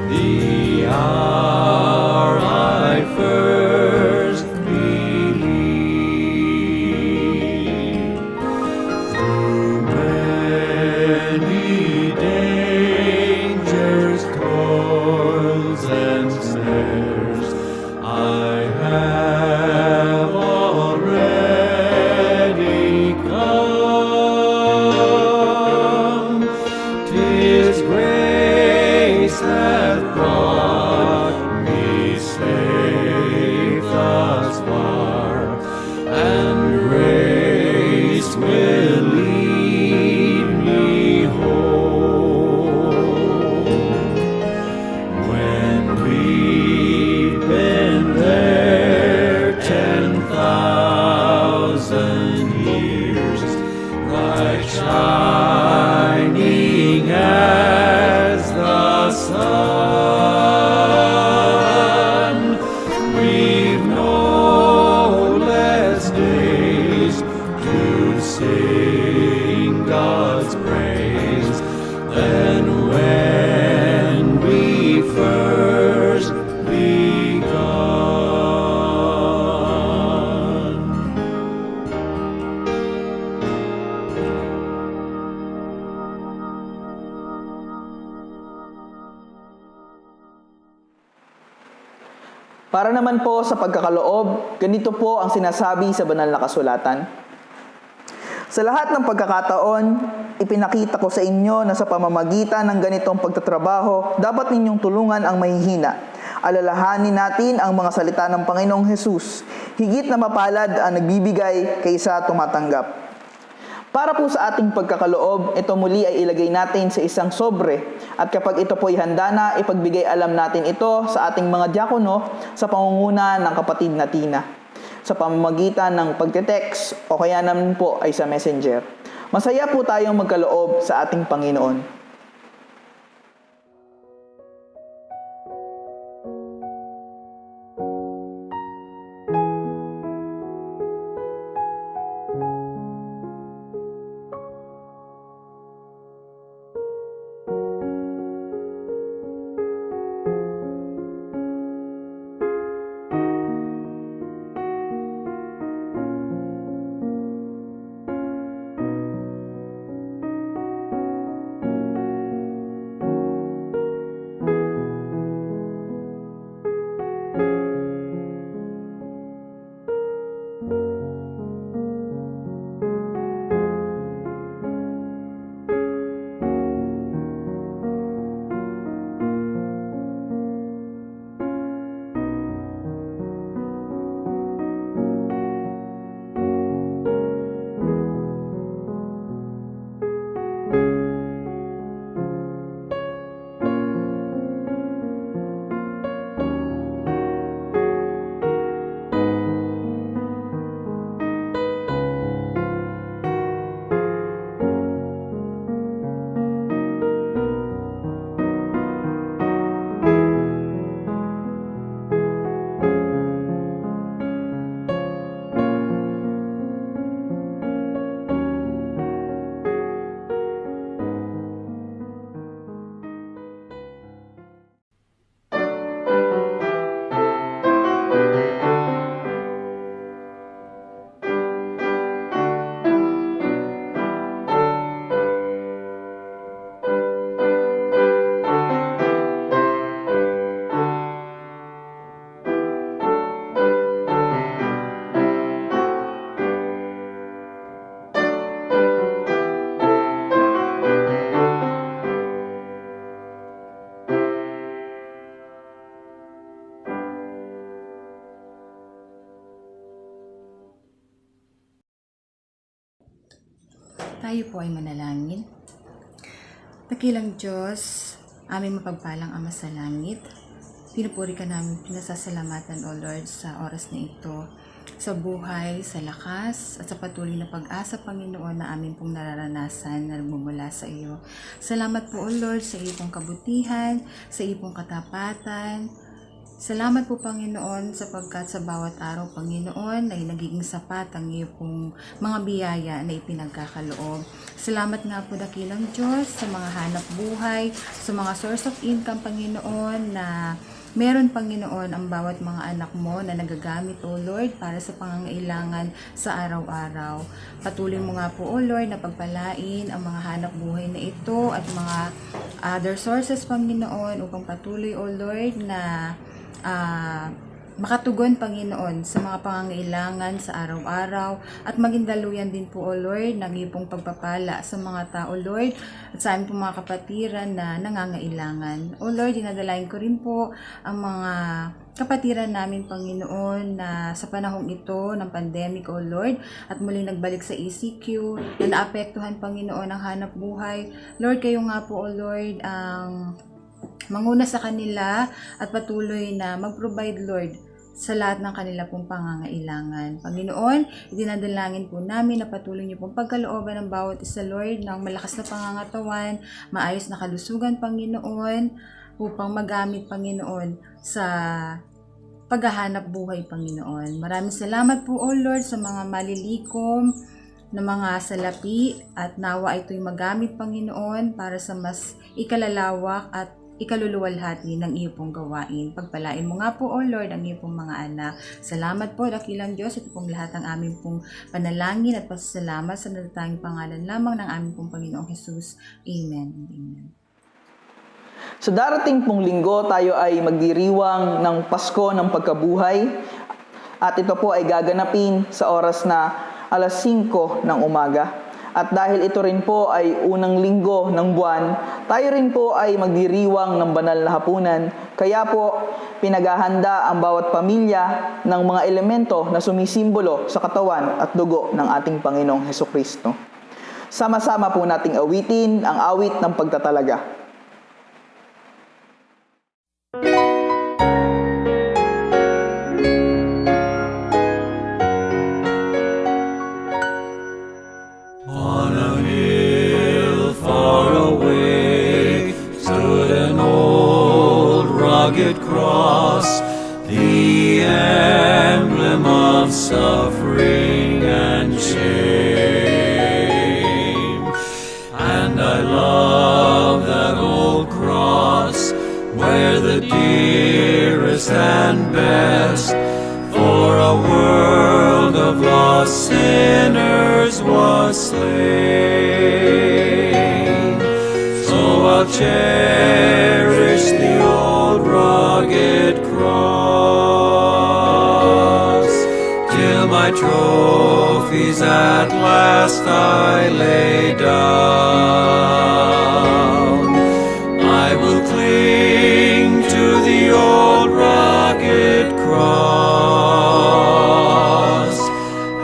the hour I first believed. Through many dangers, toils, and snares, I have already come. 'Tis grace hath brought me safe thus far, and grace will lead me home. When we've been there 10,000 years, bright shining as the sun, we've no less days to sing God's praise than when we first begun. Para naman po sa pagkakaloob, ganito po ang sinasabi sa banal na kasulatan. Sa lahat ng pagkakataon, ipinakita ko sa inyo na sa pamamagitan ng ganitong pagtatrabaho, dapat ninyong tulungan ang mahihina. Alalahanin natin ang mga salita ng Panginoong Hesus, higit na mapalad ang nagbibigay kaysa tumatanggap. Para po sa ating pagkakaloob, ito muli ay ilagay natin sa isang sobre. At kapag ito po ay handa na, ipagbigay alam natin ito sa ating mga diakono sa pangunguna ng kapatid na Tina, sa pamamagitan ng pagte-text o kaya naman po ay sa messenger. Masaya po tayong magkaloob sa ating Panginoon. Tayo po ay manalangin. Dakilang Diyos, aming mapagpalang Ama sa langit, pinupuri ka namin, pinasasalamatan, O Lord, sa oras na ito, sa buhay, sa lakas, at sa patuloy na pag-asa, Panginoon, na amin pong nararanasan na nagmumula sa iyo. Salamat po, O Lord, sa iyo pong kabutihan, sa iyo pong katapatan. Salamat po, Panginoon, sapagkat sa bawat araw, Panginoon, ay nagiging sapat ang iyo pong mga biyaya na ipinagkakaloob. Salamat nga po, dakilang Diyos, sa mga hanap buhay, sa mga source of income, Panginoon, na meron, Panginoon, ang bawat mga anak mo na nagagamit, O Lord, para sa pangangailangan sa araw-araw. Patuloy mo nga po, O Lord, na pagpalain ang mga hanap buhay na ito at mga other sources, Panginoon, upang patuloy, O Lord, na makatugon, Panginoon, sa mga pangangailangan sa araw-araw at maging daluyan din po, O Lord, ng iyong pong pagpapala sa mga tao, Lord, at sa aming pong mga kapatiran na nangangailangan. O Lord, dinadalain ko rin po ang mga kapatiran namin, Panginoon, na sa panahong ito ng pandemic, O Lord, at muling nagbalik sa ECQ, na naapektuhan, Panginoon, ang hanap buhay. Lord, kayo nga po, O Lord, ang manguna sa kanila at patuloy na mag-provide, Lord, sa lahat ng kanila pong pangangailangan. Panginoon, idinadalangin po namin na patuloy niyo pong pagkalooban ng bawat isa, Lord, ng malakas na pangangatawan, maayos na kalusugan, Panginoon, upang magamit, Panginoon, sa paghahanap buhay, Panginoon. Maraming salamat po, O Lord, sa mga malilikom na mga salapi at nawa ito'y magamit, Panginoon, para sa mas ikalalawak at ikaluluwalhati ng iyo pong gawain. Pagpalain mo nga po, O Lord, ang iyo pong mga anak. Salamat po, dakilang Diyos. Ito pong lahat ang aming pong panalangin at pasasalamat sa natatanging pangalan lamang ng aming pong Panginoong Jesus. Amen. Amen. Sa darating pong linggo, tayo ay magdiriwang ng Pasko ng Pagkabuhay. At ito po ay gaganapin sa oras na 5:00 ng umaga. At dahil ito rin po ay unang linggo ng buwan, tayo rin po ay magdiriwang ng banal na hapunan. Kaya po, pinaghahanda ang bawat pamilya ng mga elemento na sumisimbolo sa katawan at dugo ng ating Panginoong Hesukristo. Sama-sama po nating awitin ang awit ng pagtatalaga. On a hill far away stood an old rugged cross, the emblem of suffering and shame. And I love that old cross where the dearest and best for a world of lost sinners was slain. So I'll cherish the old rugged cross till my trophies at last I lay down. I will cling to the old rugged cross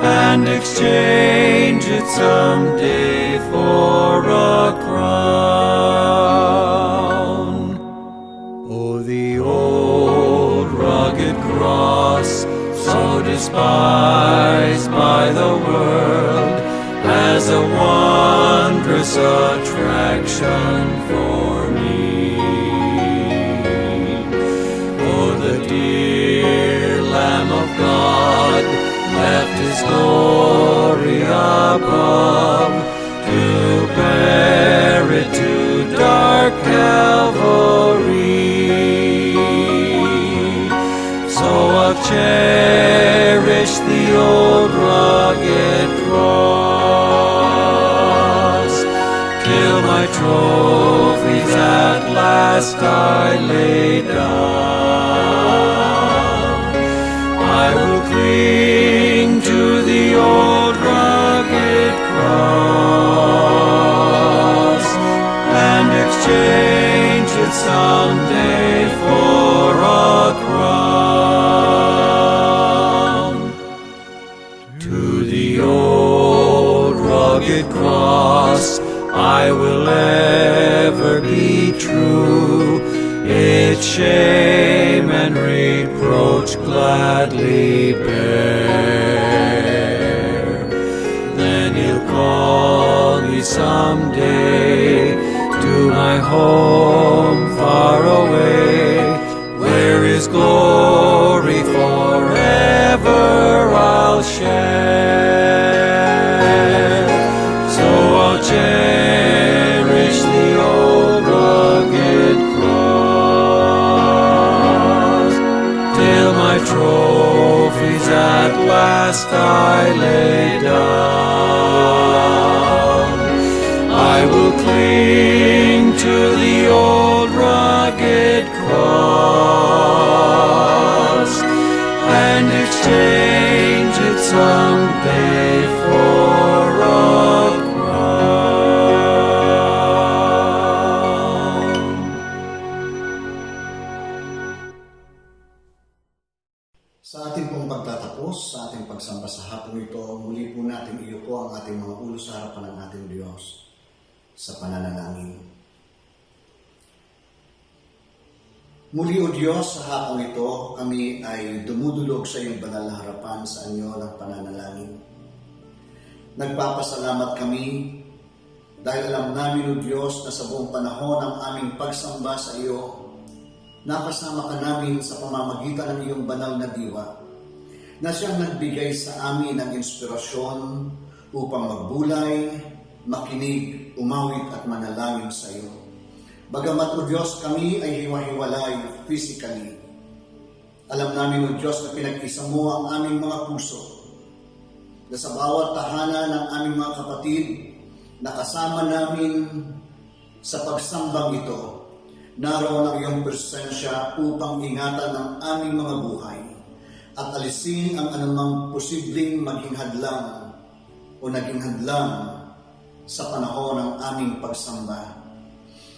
and exchange it someday for a crown. Oh, the old rugged cross, so despised by the world, as a wondrous attraction for me. Oh, the dear Lamb of God left his glory above to bear it to dark Calvary. So I'll cherish the old rugged cross till my trophies at last I lay down. I will cling to the old rugged cross and exchange it someday for a crown. To the old rugged cross I will ever be true, its shame and reproach gladly bear. Then he'll call me someday to my home far away, where his glory forever I'll share. So I'll cherish the old rugged cross till my trophies at last I lay down. I will cling to the old rugged cross and exchange it someday for a crown. Sa ating pong pagtatapos, sa ating pagsamba sa hapon ito, muli po natin iupo ang ating mga ulo sa harapan ng ating Diyos sa pananalangin. Muli o Diyos, sa hapon ito, kami ay dumudulog sa iyong banal na harapan sa anyo ng pananalangin. Nagpapasalamat kami dahil alam namin o Diyos na sa buong panahon ng aming pagsamba sa iyo, nakasama ka namin sa pamamagitan ng iyong banal na diwa, na siyang nagbigay sa amin ng inspirasyon upang magbulay, makinig, umawit at manalangin sa iyo. Bagamat o Diyos kami ay hiwa-hiwalay physically, alam namin o Diyos na pinag-isa mo ang aming mga puso, na sa bawat tahanan ng aming mga kapatid na kasama namin sa pagsambang ito, naroon ang iyong presensya upang ingatan ang aming mga buhay at alisin ang anumang posibleng maging hadlang o naging hadlang sa panahon ng aming pagsamba.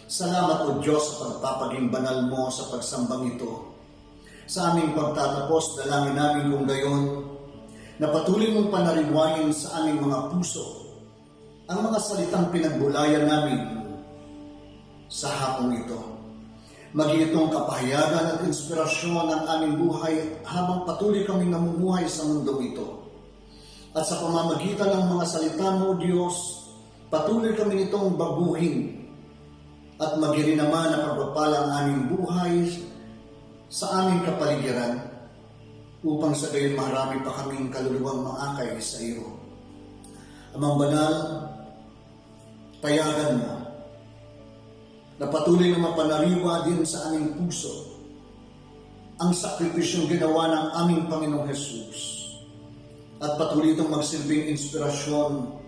Salamat o Diyos sa pagpapaging banal mo sa pagsambang ito. Sa aming pagtatapos, dalangin namin kung gayon, na patuloy mong panariwain sa aming mga puso ang mga salitang pinagbulayan namin sa hapong ito. Maging itong kapahayagan at inspirasyon ng aming buhay habang patuloy kaming namumuhay sa mundong ito. At sa pamamagitan ng mga salita mo, Diyos, patuloy kami nitong baguhin at maging naman na pagpapala ang aming buhay sa aming kapaligiran upang sa gayon marami pa kaming kaluluwang maakay sa iyo. Amang banal, payagan mo na patuloy na mapanariwa din sa aming puso ang sakripisyong ginawa ng aming Panginoong Hesus at patuloy itong magsilbing inspirasyon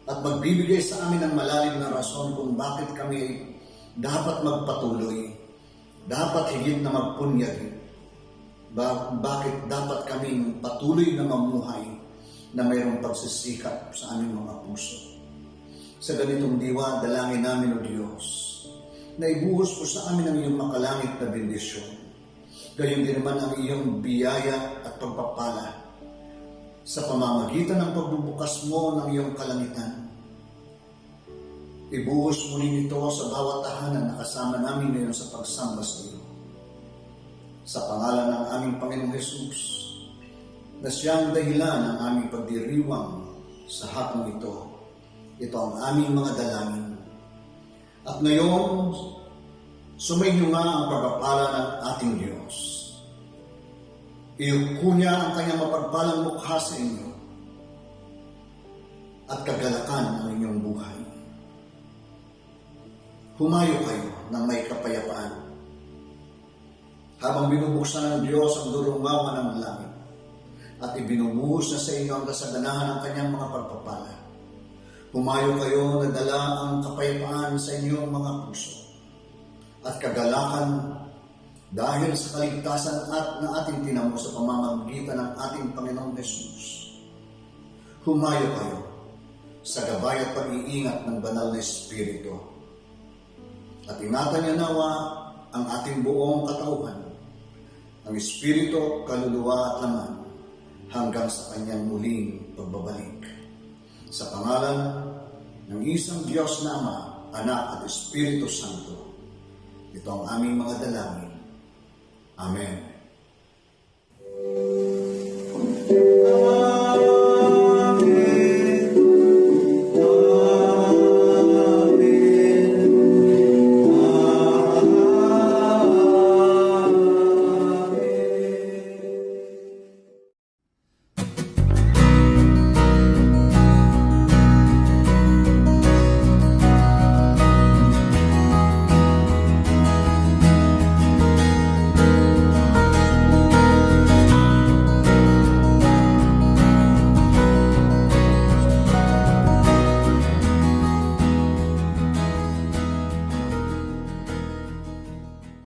at magbibigay sa amin ng malalim na rason kung bakit kami dapat magpatuloy, dapat higit na magpunyag, bakit dapat kaming patuloy na mamuhay na mayroong pagsisikap sa aming mga puso. Sa ganitong diwa, dalangin namin, O Diyos, na ibuhos po sa amin ang iyong makalangit na bendisyon. Gayon din naman ang iyong biyaya at pagpapala sa pamamagitan ng pagbubukas mo ng iyong kalangitan. Ibuhos mo rin ito sa bawat tahanan na kasama namin ngayon sa pagsamba sa iyo. Sa pangalan ng aming Panginoong Hesus, na siyang dahilan ng aming pagdiriwang sa hapong ito. Ito ang aming mga dalangin. At ngayon, sumainyo nga ang pagpapala ng ating Diyos. Iyuko niya ang kanyang mapagpalang mukha sa inyo at kagalakan ang inyong buhay. Humayo kayo ng may kapayapaan habang binubuksan ng Diyos ang durungawan ng langit at ibinumuhos na sa inyo ang kasaganahan ng kanyang mga pagpapala. Humayo kayo na dala ang kapayapaan sa inyong mga puso at kagalakan dahil sa kaligtasan at na ating tinamo sa pamamagitan ng ating Panginoong Hesus. Humayo kayo sa gabay at pag-iingat ng banal na Espiritu. At ingatan niya nawa ang ating buong katauhan, ang Espiritu, kaluluwa at laman, hanggang sa kanyang muling pagbabalik. Sa pangalan ng isang Diyos na Ama, Anak at Espiritu Santo, ito ang aming mga dalangin. Amen.